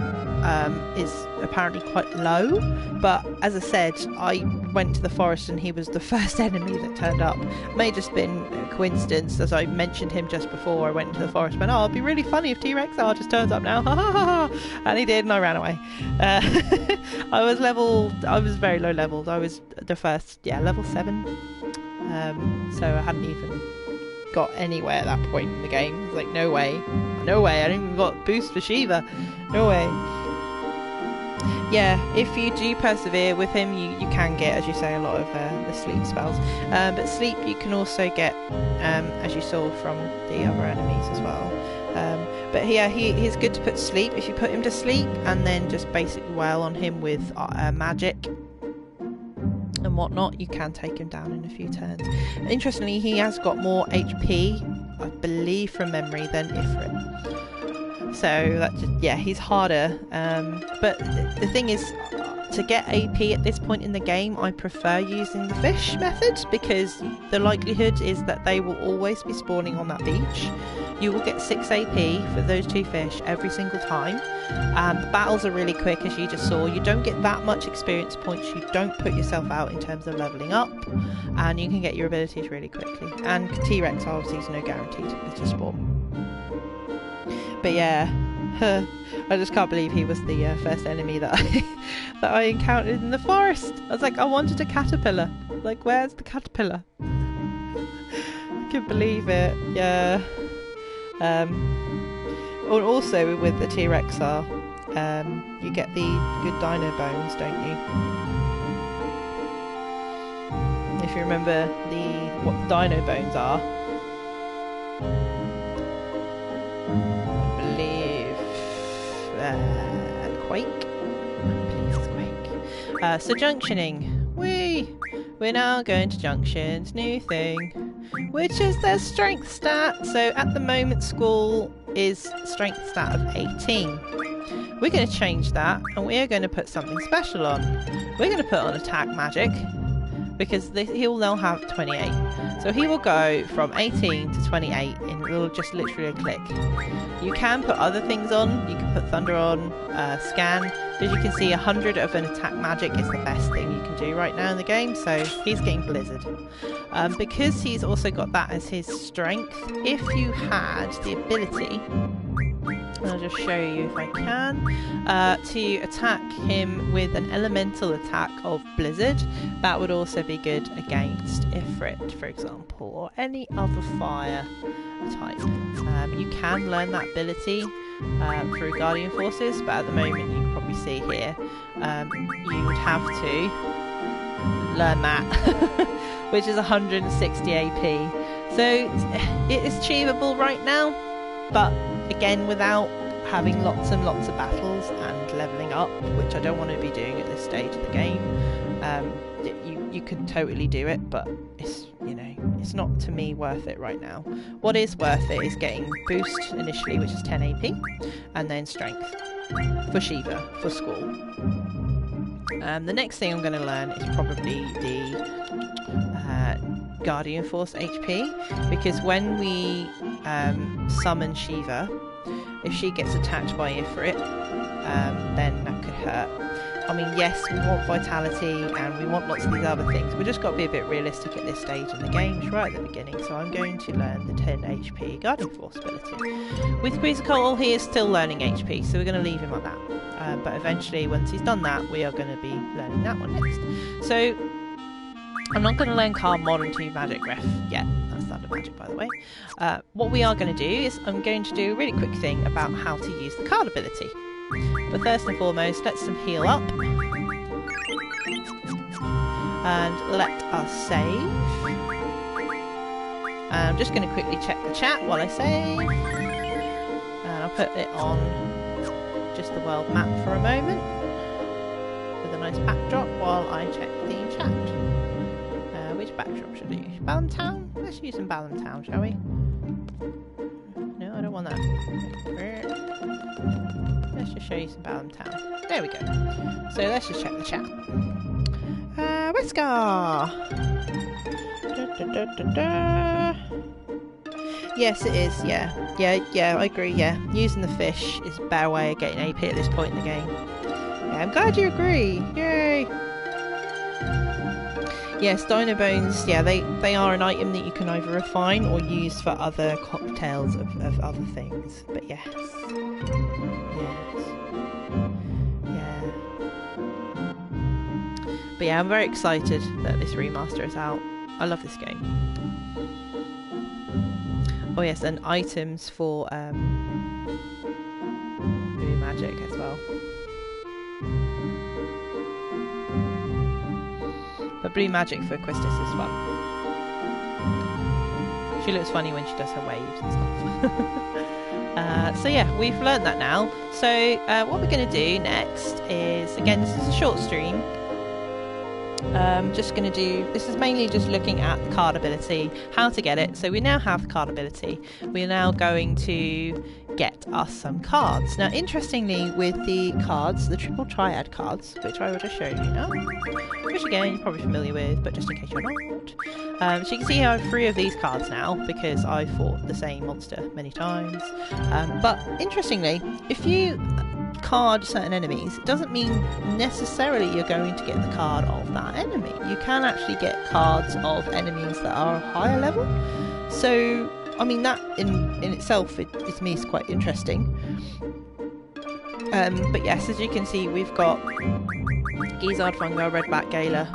is apparently quite low, but as I said, I went to the forest and he was the first enemy that turned up. It may have just been a coincidence, as I mentioned him just before I went into the forest, and went, oh, it'd be really funny if T-Rex just turns up now, and he did, and I ran away. I was very low leveled. I was the first, level 7, so I hadn't even got anywhere at that point in the game. I was like, no way, I didn't even got boost for Shiva, no way. Yeah, if you do persevere with him, you can get, as you say, a lot of the sleep spells. But sleep you can also get, as you saw from the other enemies as well. But yeah, he's good to put to sleep. If you put him to sleep and then just basically wail on him with magic and whatnot, you can take him down in a few turns. Interestingly, he has got more HP, I believe from memory, than Ifrit. So that he's harder. But the thing is, to get AP at this point in the game, I prefer using the fish method because the likelihood is that they will always be spawning on that beach. You will get 6 AP for those 2 fish every single time. The battles are really quick, as you just saw. You don't get that much experience points. You don't put yourself out in terms of leveling up, and you can get your abilities really quickly. And T-Rex obviously is no guarantee to spawn. But yeah, I just can't believe he was the first enemy that I encountered in the forest. I was like, I wanted a caterpillar. Like, where's the caterpillar? I couldn't believe it. Yeah. Also with the T-Rexar, you get the good dino bones, don't you? If you remember what the dino bones are. Quake? Please, Quake. So junctioning. We're now going to junctions. New thing. Which is their strength stat. So at the moment, Squall is strength stat of 18. We're going to change that and we're going to put something special on. We're going to put on attack magic because he'll now have 28. So he will go from 18 to 28 in just literally a click. You can put other things on. You can put thunder on, scan. As you can see, 100 of an attack magic is the best thing you can do right now in the game, so he's getting blizzard. Because he's also got that as his strength, if you had the ability, and I'll just show you if I can, to attack him with an elemental attack of Blizzard. That would also be good against Ifrit, for example, or any other fire type. You can learn that ability through Guardian Forces, but at the moment you can probably see here, you would have to learn that, which is 160 AP. So it is achievable right now, but again, without having lots and lots of battles and leveling up, which I don't want to be doing at this stage of the game. You could totally do it, but it's, you know, it's not, to me, worth it right now. What is worth it is getting boost initially, which is 10 AP, and then strength for Shiva, for school. The next thing I'm going to learn is probably the Guardian Force HP, because when we summon Shiva, if she gets attacked by Ifrit, then that could hurt. I mean, yes, we want vitality and we want lots of these other things. We've just got to be a bit realistic at this stage in the game, right at the beginning. So I'm going to learn the 10 HP Guardian Force ability. With Quetzalcoatl, he is still learning HP, so we're going to leave him like that. But eventually, once he's done that, we are going to be learning that one next. So I'm not going to learn Card Mod into Magic Ref yet. That's Thunder Magic, by the way. What we are going to do is I'm going to do a really quick thing about how to use the card ability. But first and foremost, let's heal up. And let us save. And I'm just going to quickly check the chat while I save. And I'll put it on just the world map for a moment, with a nice backdrop while I check the chat. Which backdrop should I use? Balamtown? Let's use some Balamtown, shall we? No, I don't want that. Let's just show you some Balamtown. There we go. So let's just check the chat. Wesker! Yes, it is, yeah. Yeah, I agree, yeah. Using the fish is a better way of getting AP at this point in the game. Yeah, I'm glad you agree. Yay! Yes, Dino Bones, yeah, they are an item that you can either refine or use for other cocktails of other things. But yes. Yeah. But yeah, I'm very excited that this remaster is out. I love this game. Oh yes, and items for Blue Magic as well. But Blue Magic for Quistis is fun. She looks funny when she does her waves and stuff. So yeah, we've learned that now. So what we're going to do next is, again, this is a short stream. Just going to do, this is mainly just looking at the card ability, how to get it. So we now have the card ability. We're now going to get us some cards. Now, interestingly, with the cards, the triple triad cards, which I will just show you now, which again you're probably familiar with, but just in case you're not. So you can see I have 3 of these cards now because I fought the same monster many times. But interestingly, if you card certain enemies, it doesn't mean necessarily you're going to get the card of that enemy. You can actually get cards of enemies that are higher level. So I mean, that in itself, to me, is quite interesting. But yes, as you can see, we've got Gizzard, Fungal, Redback, Gala,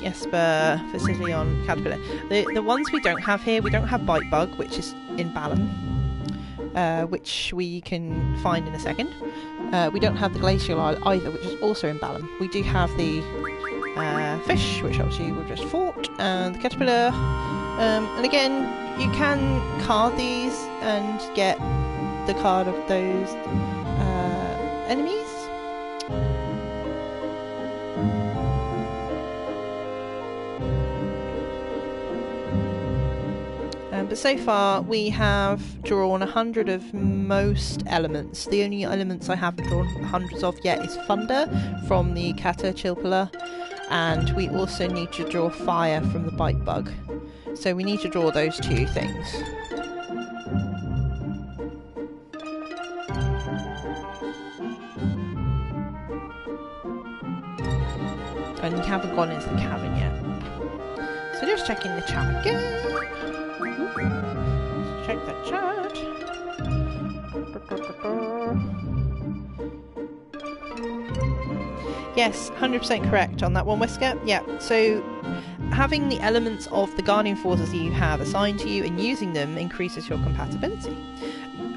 Esper, Facilion, Caterpillar. The ones we don't have here, we don't have Bite Bug, which is in Balam, which we can find in a second. We don't have the Glacial either, which is also in Balam. We do have the Fish, which obviously we've just fought, and the Caterpillar. And again, you can card these and get the card of those enemies. But so far we have drawn 100 of most elements. The only elements I haven't drawn hundreds of yet is Thunder from the Caterpillar, and we also need to draw Fire from the Bite Bug. So we need to draw those 2 things. And we haven't gone into the cavern yet. So just checking the chat again. Let's check the chat. Yes, 100% correct on that one, Whisker. Yeah, so having the elements of the Guardian Forces that you have assigned to you and using them increases your compatibility.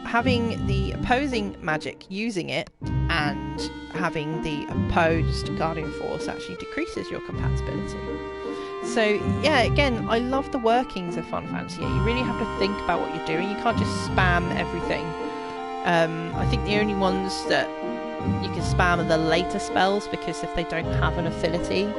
Having the opposing magic using it and having the opposed Guardian Force actually decreases your compatibility. So yeah, again, I love the workings of Final Fantasy VIII. You really have to think about what you're doing. You can't just spam everything. I think the only ones that you can spam are the later spells, because if they don't have an affinity.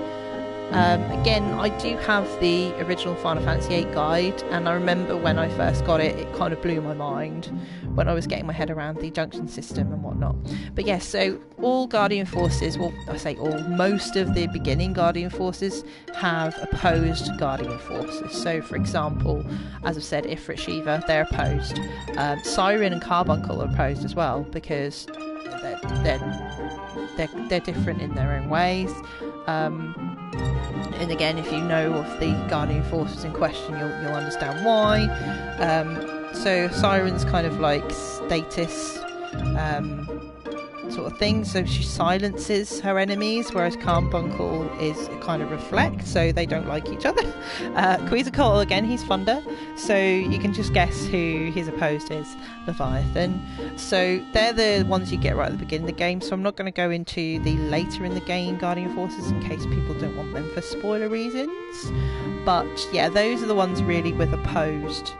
Again, I do have the original Final Fantasy VIII guide, and I remember when I first got it, it kind of blew my mind when I was getting my head around the junction system and whatnot. But yes, so all Guardian Forces, well, I say all, most of the beginning Guardian Forces have opposed Guardian Forces. So, for example, as I've said, Ifrit, Shiva, they're opposed. Siren and Carbuncle are opposed as well, because they're different in their own ways. And again, if you know of the Guardian Forces in question, you'll understand why. So Siren's kind of like status sort of thing, so she silences her enemies, whereas Carbuncle is kind of reflect, so they don't like each other. Quetzalcoatl, again, he's Thunder, so you can just guess who his opposed is, Leviathan. So they're the ones you get right at the beginning of the game, so I'm not going to go into the later in the game Guardian Forces in case people don't want them for spoiler reasons. But yeah, those are the ones really with opposed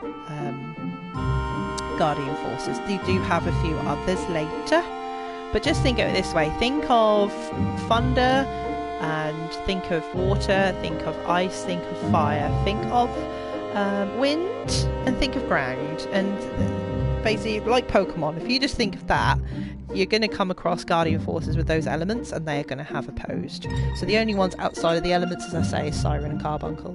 Guardian Forces. You do have a few others later. But just think of it this way, think of thunder and think of water, think of ice, think of fire, think of wind and think of ground. And basically, like Pokemon, if you just think of that, you're going to come across Guardian Forces with those elements and they're going to have opposed. So the only ones outside of the elements, as I say, is Siren and Carbuncle.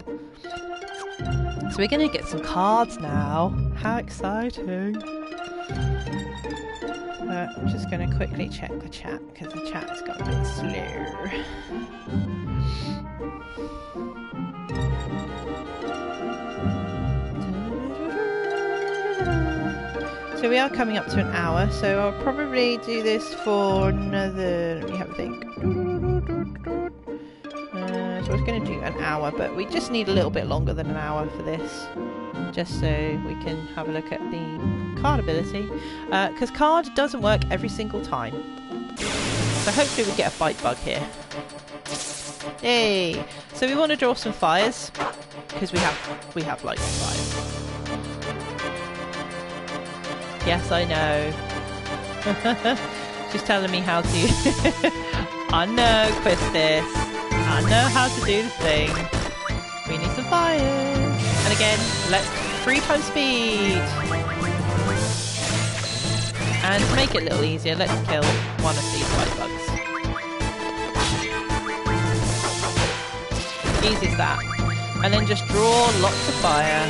So we're going to get some cards now. How exciting! I'm just going to quickly check the chat because the chat's got a bit slow. So we are coming up to an hour, so I'll probably do this for another, let me have a think. So I was going to do an hour, but we just need a little bit longer than an hour for this, just so we can have a look at the card ability, because card doesn't work every single time. So hopefully we get a bite bug here. Yay! So we want to draw some fires, because we have lightning fires. Yes, I know. She's telling me how to. I know, Quistis. I know how to do the thing. We need some fires. And again, let's 3 times speed. And to make it a little easier, let's kill one of these white bugs. Easy as that. And then just draw lots of fire.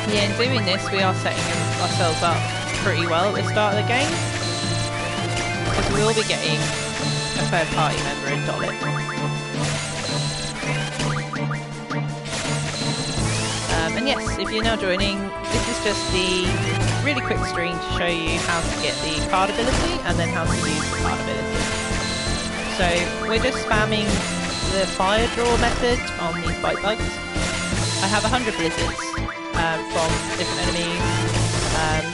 Yeah, in doing this, we are setting ourselves up pretty well at the start of the game, because we will be getting a third party member in Dollet. And yes, if you're now joining, this is just the really quick stream to show you how to get the card ability and then how to use the card ability. So we're just spamming the fire draw method on these bite bugs. I have 100 blizzards from different enemies,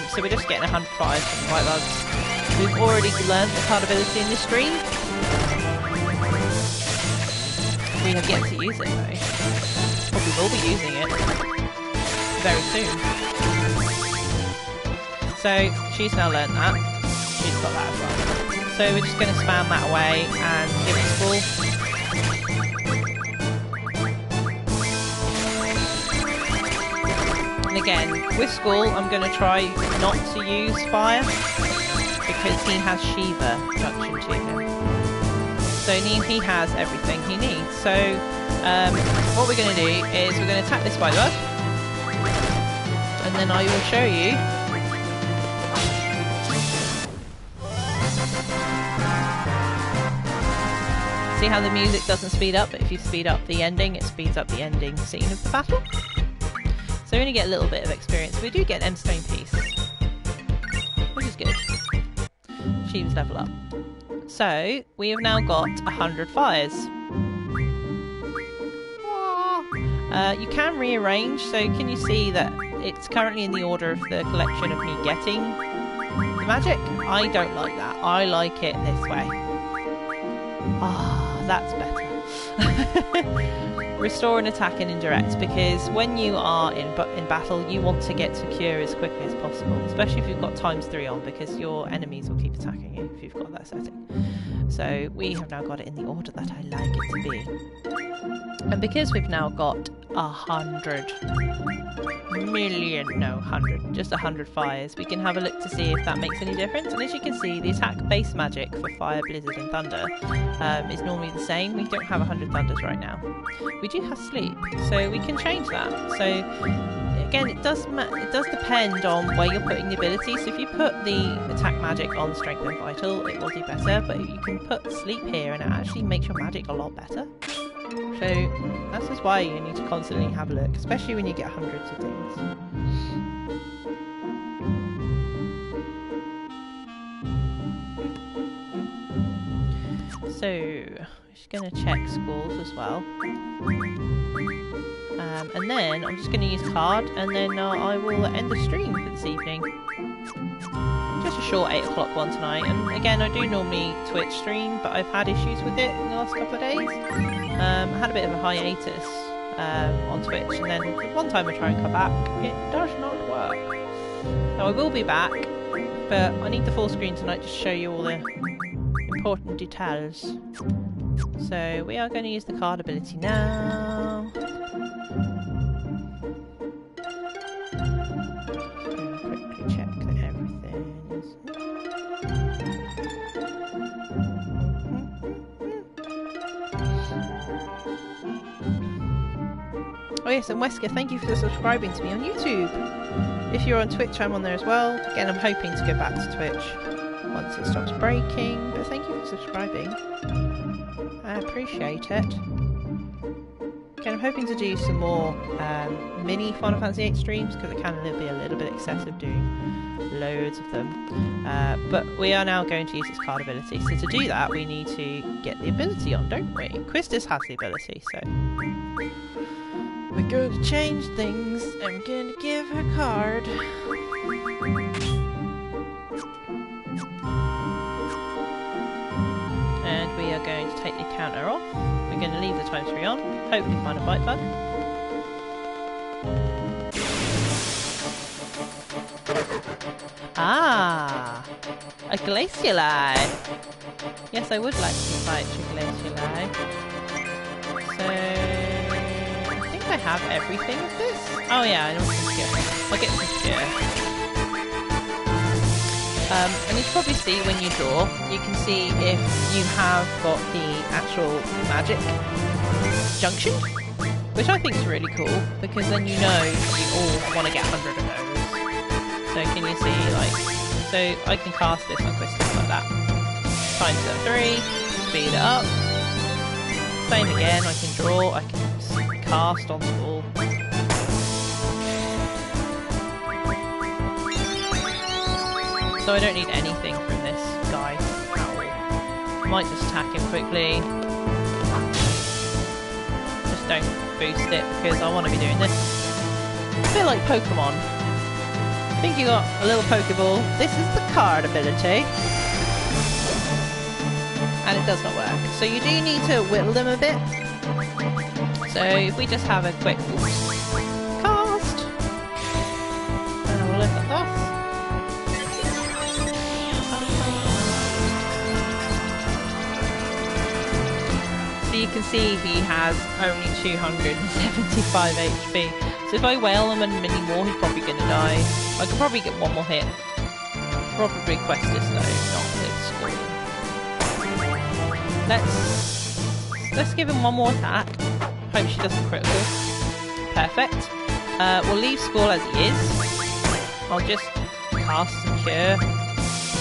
so we're just getting 100 fires from the white bugs. We've already learned the card ability in this stream. We have yet to use it though. But we will be using it very soon. So she's now learned that. She's got that as well. So we're just going to spam that away and give it a full. And again, with Skull, I'm going to try not to use fire because he has Shiva junction to him. So he has everything he needs. So what we're going to do is we're going to attack this white bug, and then I will show you See how the music doesn't speed up, but if you speed up the ending, it speeds up the ending scene of the battle. So we only get a little bit of experience. We do get an end-stone piece, which is good. Achieves level up. So we have now got 100 fires. You can rearrange, so can you see that it's currently in the order of the collection of me getting the magic? I don't like that. I like it this way. Ah, that's better. Restore and attack and indirect, because when you are in battle, you want to get to cure as quickly as possible, especially if you've got ×3 on, because your enemies will keep attacking you if you've got that setting. So we have now got it in the order that I like it to be. And because we've now got 100 fires, we can have a look to see if that makes any difference. And as you can see, the attack base magic for fire, blizzard and thunder is normally the same. We don't have 100 thunders right now. We do have sleep, so we can change that. So again, it does depend on where you're putting the ability. So if you put the attack magic on strength and vital, it will do better, but you can put sleep here and it actually makes your magic a lot better. So that's just why you need to constantly have a look, especially when you get hundreds of things. So I'm just going to check schools as well. And then I'm just going to use card, and then I will end the stream for this evening. Just a short 8 o'clock one tonight. And again, I do normally Twitch stream, but I've had issues with it in the last couple of days. I had a bit of a hiatus on Twitch, and then one time I try and come back, it does not work. Now I will be back, but I need the full screen tonight to show you all the important details. So we are going to use the card ability now. Quickly check that everything is. Oh yes, and Wesker, thank you for subscribing to me on YouTube. If you're on Twitch, I'm on there as well. Again, I'm hoping to go back to Twitch once it stops breaking, but thank you for subscribing. I appreciate it. Again, I'm hoping to do some more mini Final Fantasy VIII streams, because it can be a little bit excessive doing loads of them. But we are now going to use its card ability. So to do that, we need to get the ability on, don't we? Quistis has the ability, so we're going to change things. I'm going to give her card. And we are going to take the counter off. We're going to leave the ×3 on. Hopefully find a bite bug. Ah! A glaciali! Yes, I would like to fight a glaciali. So I have everything of this. Oh yeah, I know what to get. I'll get some cure. And you can probably see when you draw, you can see if you have got the actual magic junction, which I think is really cool, because then you know you all want to get 100 of those. So can you see, like, so I can cast this on Quistis like that. Times it at 3, speed it up. Same again, I can draw, I can cast on the ball. So I don't need anything from this guy at all. I might just attack him quickly. Just don't boost it, because I want to be doing this. A bit like Pokemon. I think you got a little Pokeball. This is the card ability. And it does not work. So you do need to whittle them a bit. So if we just have a quick cast, and we'll look at that. So you can see he has only 275 HP. So if I wail him and many more, he's probably going to die. I could probably get one more hit. Probably Quistis though, not his school. Let's give him one more attack. Hope she doesn't critical. Perfect. We'll leave school as he is. I'll just cast some cure.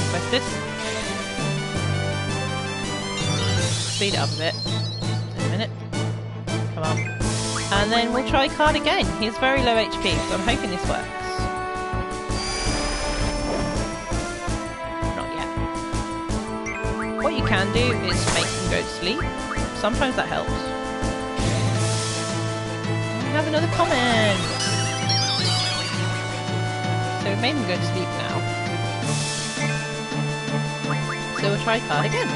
Quistis. speed it up a bit. Just a minute. Come on. And then we'll try card again. He's very low HP, so I'm hoping this works. Not yet. What you can do is make him go to sleep. Sometimes that helps. We have another comment. So we've made him go to sleep now. So we'll try card again.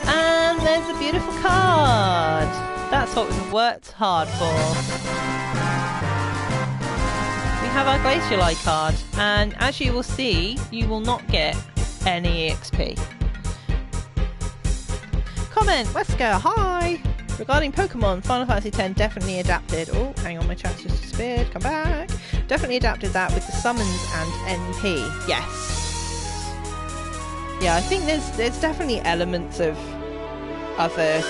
And there's a beautiful card. That's what we've worked hard for. We have our RayeRaye card, and as you will see, you will not get any EXP. Comment, Wesker, hi! Regarding Pokemon, Final Fantasy X definitely adapted. Oh, hang on, my chat's just disappeared. Come back. Definitely adapted that with the summons and NP. Yes. Yeah, I think there's definitely elements of other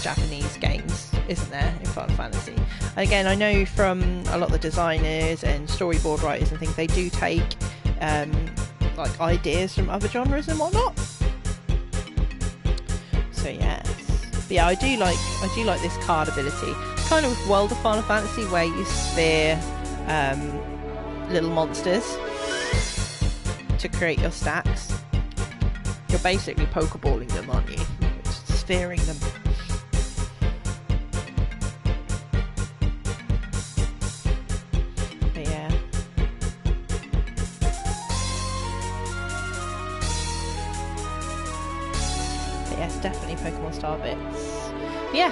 Japanese games, isn't there, in Final Fantasy? And again, I know from a lot of the designers and storyboard writers and things, they do take like ideas from other genres and whatnot. So yes. But yeah, I do like this card ability. Kind of with World of Final Fantasy, where you spear little monsters to create your stacks. You're basically pokeballing them, aren't you? Just spearing them. But yeah. But yes, definitely Pokemon Star bits. Yeah,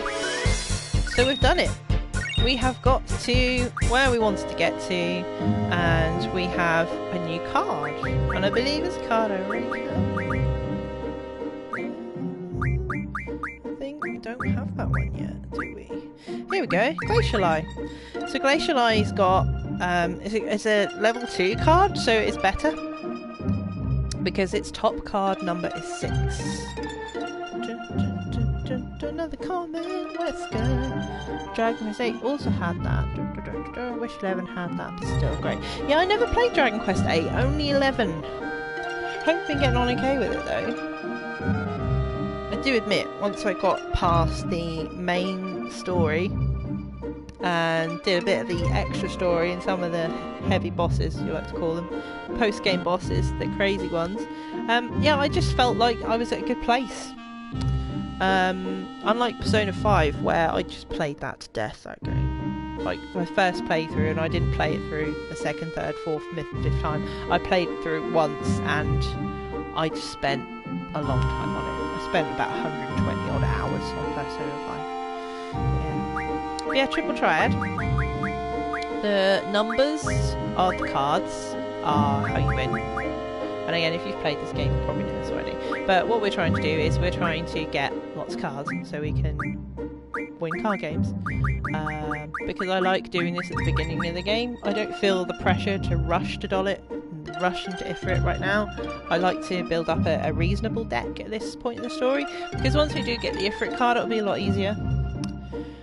so we've done it. We have got to where we wanted to get to, and we have a new card. And I believe it's a card I already have. I think we don't have that one yet, do we? Here we go, GOTY. So GOTY's got, it's a level 2 card, so it's better. Because its top card number is 6. Another comment, let's go. Dragon Quest 8 also had that. I wish 11 had that, but still great. Yeah, I never played Dragon Quest 8, only 11. Haven't been getting on okay with it though. I do admit, once I got past the main story and did a bit of the extra story and some of the heavy bosses, you like to call them, post-game bosses, the crazy ones, yeah, I just felt like I was at a good place. Unlike Persona 5, where I just played that to death, that game. Like, my first playthrough, and I didn't play it through the second, third, fourth, fifth, and fifth time. I played it through it once, and I just spent a long time on it. I spent about 120 odd hours on Persona 5. Yeah. But yeah, Triple Triad. The numbers of the cards are how you win. And again, if you've played this game, you probably know this already. But what we're trying to do is we're trying to get lots of cards so we can win card games. Because I like doing this at the beginning of the game. I don't feel the pressure to rush to doll it, rush into Ifrit right now. I like to build up a reasonable deck at this point in the story. Because once we do get the Ifrit card, it'll be a lot easier.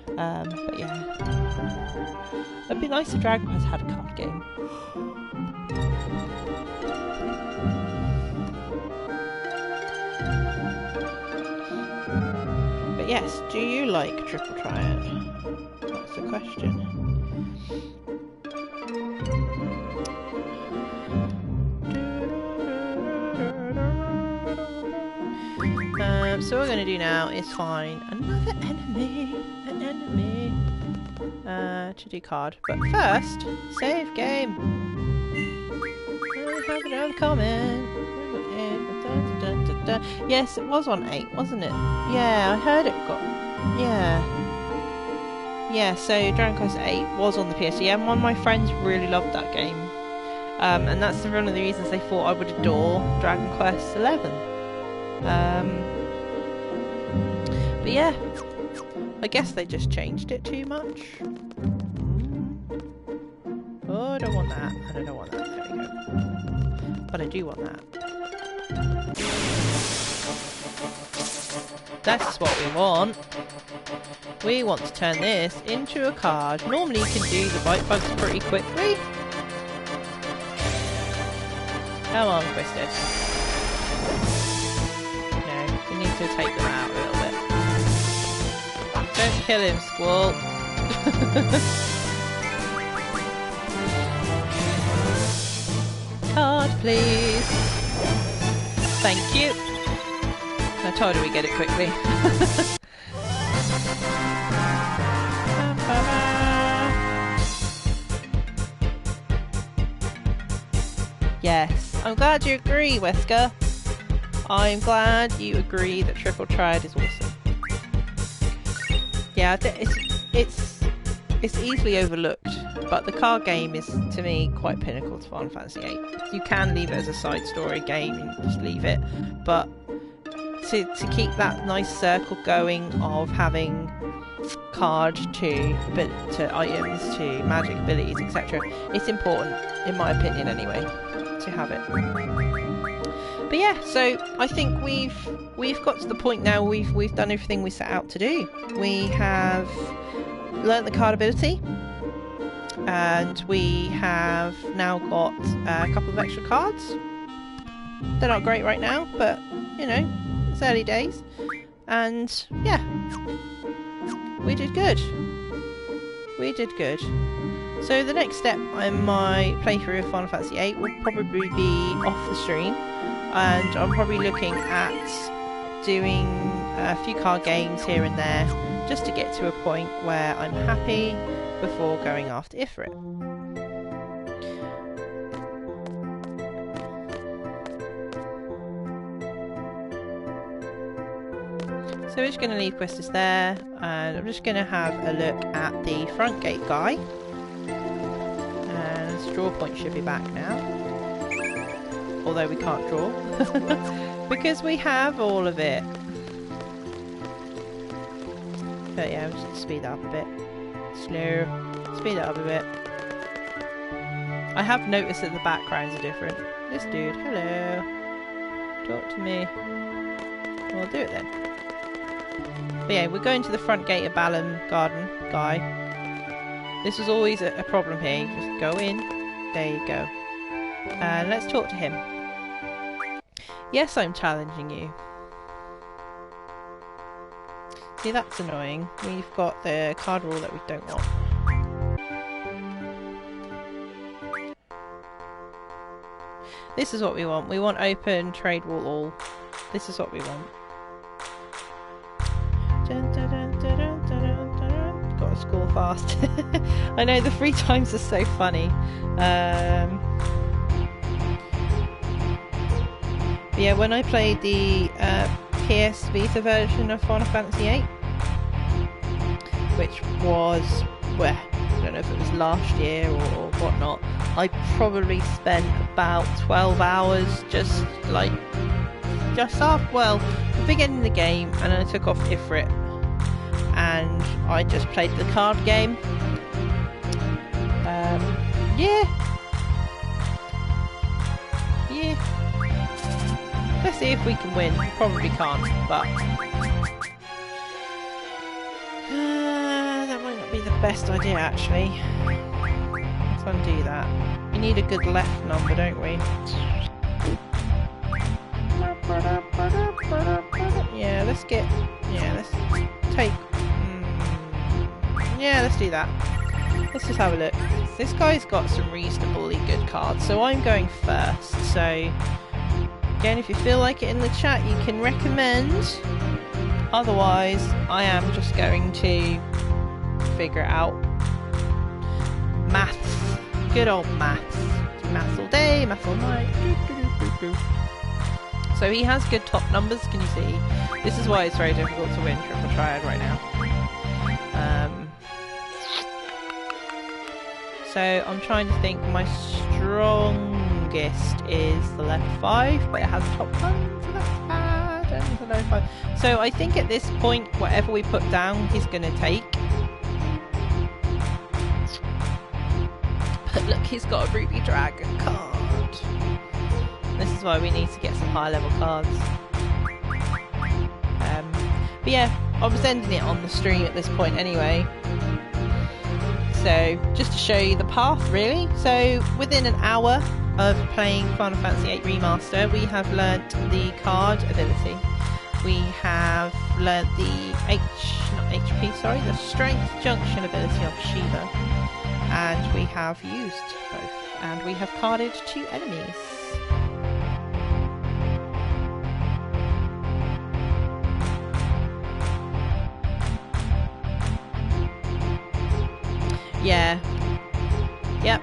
But yeah. It'd be nice if Dragon Quest had a card game. But yes, do you like Triple Triad? That's the question. So what we're going to do now is find another enemy, to do card. But first, save game. I have another comment. Yes, it was on 8, wasn't it? Yeah, I heard it got... Yeah. Yeah, so Dragon Quest 8 was on the PS3, and one of my friends really loved that game. And that's one of the reasons they thought I would adore Dragon Quest 11. But yeah, I guess they just changed it too much. Oh, I don't want that. And I don't want that. There we go. But I do want that. That's what we want. We want to turn this into a card. Normally you can do the bite bugs pretty quickly. Come on, Twisted. No, we need to take them out a little bit. Don't kill him, Squall. Card, please. Thank you. I told her we'd get it quickly. Yes, I'm glad you agree, Wesker. I'm glad you agree that Triple Triad is awesome. Yeah, it's easily overlooked, but the card game is, to me, quite pinnacle to Final Fantasy VIII. You can leave it as a side story game and just leave it, but to keep that nice circle going of having card to items to magic abilities, etc., it's important, in my opinion anyway, to have it. But yeah, so I think we've got to the point now we've done everything we set out to do. We have learnt the card ability, and we have now got a couple of extra cards. They're not great right now, but you know, it's early days, and yeah, we did good. We did good. So the next step in my playthrough of Final Fantasy VIII will probably be off the stream, and I'm probably looking at doing a few card games here and there just to get to a point where I'm happy before going after Ifrit. So we're just going to leave Questus there, and I'm just going to have a look at the front gate guy. And straw point should be back now. Although we can't draw. Because we have all of it. But yeah, I'm just going to speed up a bit. Slow. Speed it up a bit. I have noticed that the backgrounds are different. This dude, hello. Talk to me. Well, I'll do it then. But yeah, we're going to the front gate of Balam Garden guy. This was always a problem here. You just go in. There you go. And let's talk to him. Yes, I'm challenging you. See, that's annoying. We've got the card rule that we don't want. This is what we want. We want open trade wall all. This is what we want. Dun, dun, dun, dun, dun, dun, dun. Gotta score fast. I know the 3 times are so funny. Yeah, when I played the PS Vita version of Final Fantasy VIII, which was, well, I don't know if it was last year or whatnot, I probably spent about 12 hours just off, well, the beginning of the game, and then I took off Ifrit, and I just played the card game. Yeah. Let's see if we can win. We probably can't, but that might not be the best idea, actually. Let's undo that. We need a good left number, don't we? Yeah, let's get... Yeah, let's take... Yeah, let's do that. Let's just have a look. This guy's got some reasonably good cards, so I'm going first, so... Again, if you feel like it in the chat, you can recommend. Otherwise, I am just going to figure it out. Maths. Good old maths. Maths all day, maths all night. So he has good top numbers, can you see? This is why it's very difficult to win Triple Triad right now. So I'm trying to think, my strongest is the left 5, but it has top 1, so that's bad, and the low 5. So I think at this point, whatever we put down, he's going to take. But look, he's got a Ruby Dragon card. This is why we need to get some high level cards. But yeah, I was ending it on the stream at this point anyway. So, just to show you the path, really. So, within an hour, of playing Final Fantasy VIII Remaster, we have learnt the card ability. We have learnt the the Strength Junction ability of Shiva, and we have used both, and we have carded 2 enemies. Yeah. Yep.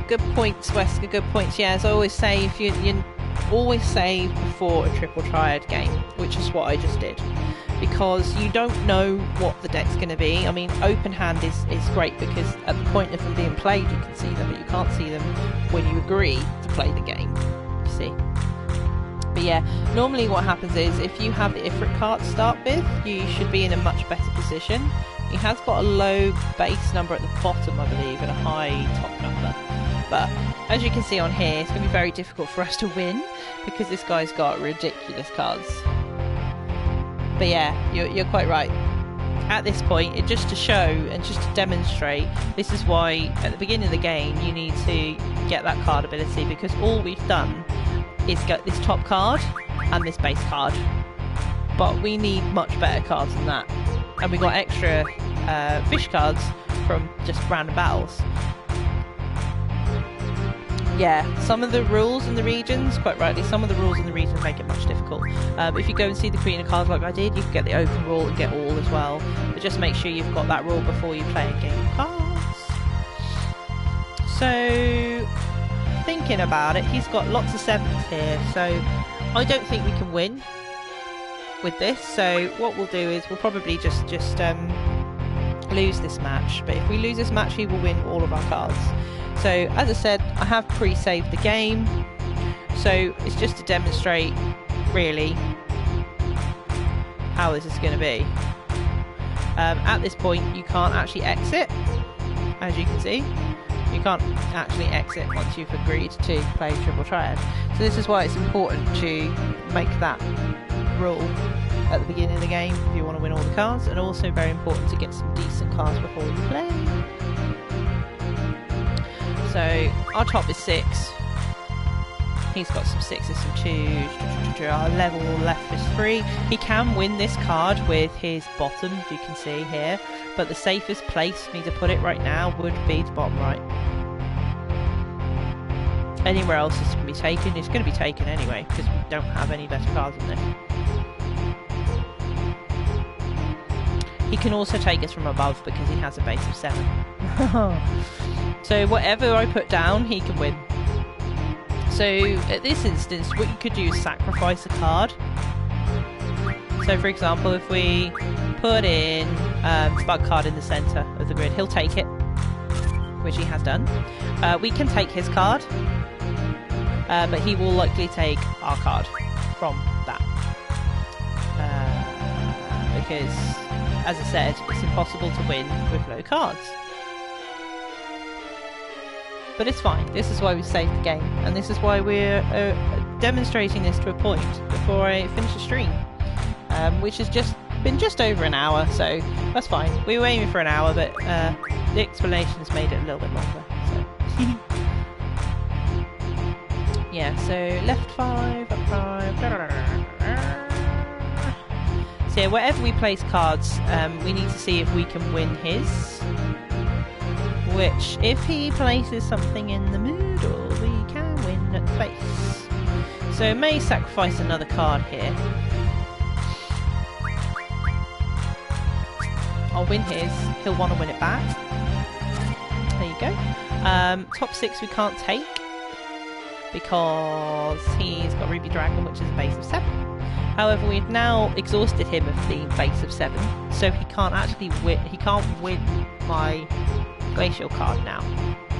Good points, Wesker. Good points. Yeah, as I always say, if you always save before a triple triad game, which is what I just did, because you don't know what the deck's going to be. I mean, open hand is great because at the point of them being played, you can see them, but you can't see them when you agree to play the game. You see. But yeah, normally what happens is if you have the Ifrit card to start with, you should be in a much better position. He has got a low base number at the bottom, I believe, and a high top number. But as you can see on here, it's going to be very difficult for us to win because this guy's got ridiculous cards. But yeah, you're quite right. At this point, it just to show and just to demonstrate, this is why at the beginning of the game you need to get that card ability, because all we've done is get this top card and this base card. But we need much better cards than that. And we got extra fish cards from just random battles. Yeah, some of the rules in the regions, quite rightly, some of the rules in the regions make it much difficult. If you go and see the Queen of Cards like I did, you can get the open rule and get all as well. But just make sure you've got that rule before you play a game of cards. So, thinking about it, he's got lots of 7s here, so I don't think we can win with this. So what we'll do is we'll probably just lose this match. But if we lose this match, he will win all of our cards. So, as I said, I have pre-saved the game, so it's just to demonstrate, really, how this is going to be. At this point, you can't actually exit, as you can see. You can't actually exit once you've agreed to play Triple Triad. So this is why it's important to make that rule at the beginning of the game if you want to win all the cards, and also very important to get some decent cards before you play. So our top is 6. He's got some 6s, some 2s. Our level left is 3. He can win this card with his bottom, as you can see here, but the safest place for me to put it right now would be the bottom right. Anywhere else is going to be taken. It's going to be taken anyway because we don't have any better cards than this. He can also take us from above because he has a base of 7. So whatever I put down, he can win. So at this instance, what you could do is sacrifice a card. So for example, if we put in Bug card in the centre of the grid, he'll take it, which he has done. We can take his card, but he will likely take our card from that. Because, as I said, it's impossible to win with low cards. But it's fine. This is why we saved the game, and this is why we're demonstrating this to a point before I finish the stream, which has been just over an hour, so that's fine. We were aiming for an hour, but the explanations made it a little bit longer. So. Yeah, so left 5, up 5. So yeah, wherever we place cards, we need to see if we can win his. Which, if he places something in the middle, we can win at the base. So may sacrifice another card here. I'll win his, he'll want to win it back. There you go. Top 6 we can't take because he's got Ruby Dragon, which is a base of 7. However, we've now exhausted him of the base of 7, so he can't actually win. He can't win my Glacial card now,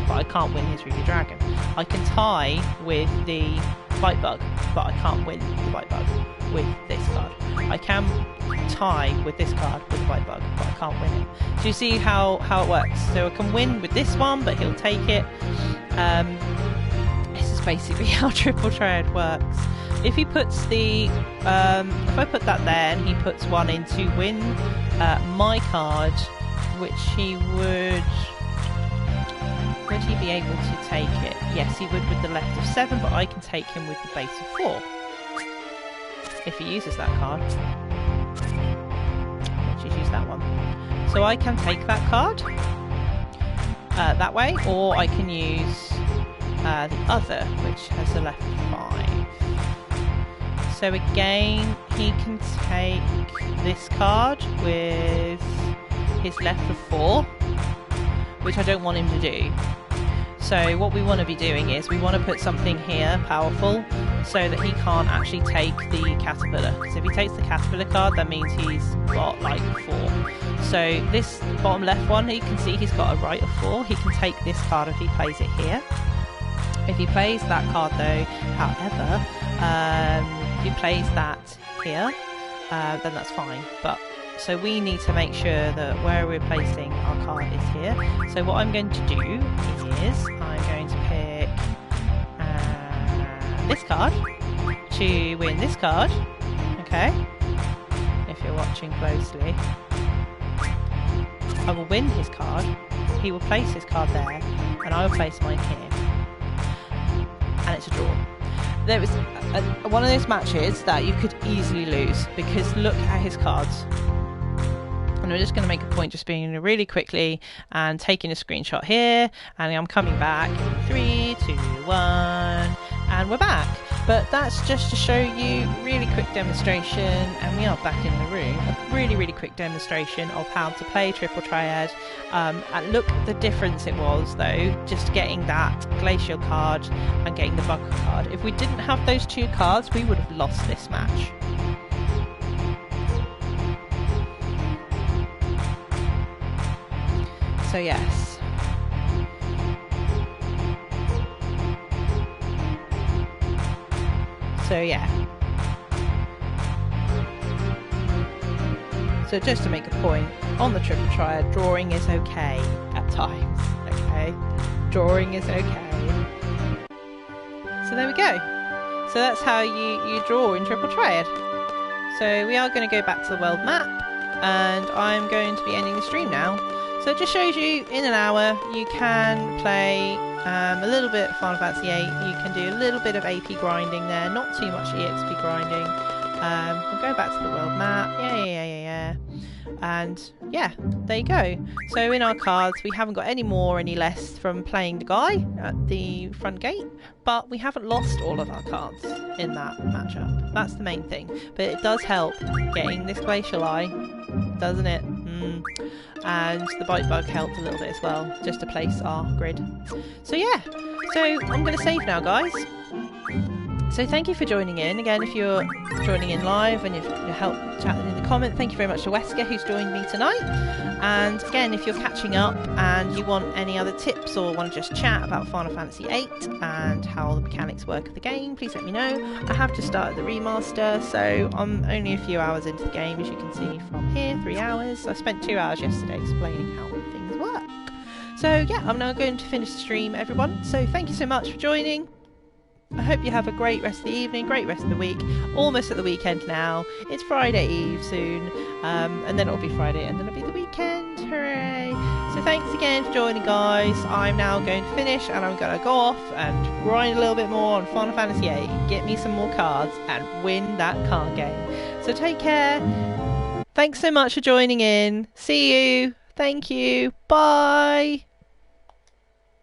but I can't win his Ruby Dragon. I can tie with the Bite Bug, but I can't win the Bite Bug with this card. I can tie with this card with the Bite Bug, but I can't win it. So you see how it works. So I can win with this one, but he'll take it. This is basically how Triple Triad works. If he puts the, if I put that there and he puts one in to win my card, which he would would he be able to take it? Yes, he would with the left of 7, but I can take him with the base of 4. If he uses that card. Let's use that one. So I can take that card that way, or I can use the other, which has the left of 5. So again, he can take this card with his left of 4, which I don't want him to do. So what we want to be doing is we want to put something here powerful so that he can't actually take the caterpillar, because if he takes the caterpillar card, that means he's got like 4. So this bottom left one, you can see he's got a right of 4. He can take this card if he plays it here. If he plays that card though, however, if he plays that here, then that's fine. But so we need to make sure that where we're placing our card is here. So what I'm going to do is I'm going to pick this card to win this card. Okay, if you're watching closely, I will win his card. He will place his card there, and I will place mine here. And it's a draw. There was one of those matches that you could easily lose, because look at his cards. And I'm just going to make a point just being really quickly and taking a screenshot here, and I'm coming back. 3, 2, 1, and we're back. But that's just to show you really quick demonstration, and we are back in the room. A really quick demonstration of how to play Triple Triad. And look the difference it was though, just getting that glacial card and getting the buckle card. If we didn't have those 2 cards, we would have lost this match. So yes. So yeah. So just to make a point, on the Triple Triad, drawing is okay at times, okay? Drawing is okay. So there we go. So that's how you draw in Triple Triad. So we are going to go back to the world map, and I'm going to be ending the stream now. So it just shows you in an hour you can play a little bit of Final Fantasy VIII, you can do a little bit of AP grinding there, not too much EXP grinding. We'll go back to the world map, yeah. And yeah, there you go. So in our cards, we haven't got any less from playing the guy at the front gate, but we haven't lost all of our cards in that matchup. That's the main thing. But it does help getting this Glacial Eye, doesn't it? And the Bite Bug helped a little bit as well, just to place our grid. So yeah, so I'm going to save now, guys. So thank you for joining in. Again, if you're joining in live and if you help chatting in the comment, thank you very much to Wesker who's joined me tonight. And again, if you're catching up and you want any other tips or want to just chat about Final Fantasy VIII and how the mechanics work of the game, please let me know. I have just started the remaster, so I'm only a few hours into the game, as you can see from here, 3 hours. I spent 2 hours yesterday explaining how things work. So yeah, I'm now going to finish the stream, everyone. So thank you so much for joining. I hope you have a great rest of the evening, great rest of the week. Almost at the weekend now. It's Friday Eve soon, and then it'll be Friday, and then it'll be the weekend. Hooray! So thanks again for joining, guys. I'm now going to finish, and I'm going to go off and grind a little bit more on Final Fantasy VIII, get me some more cards, and win that card game. So take care. Thanks so much for joining in. See you. Thank you. Bye.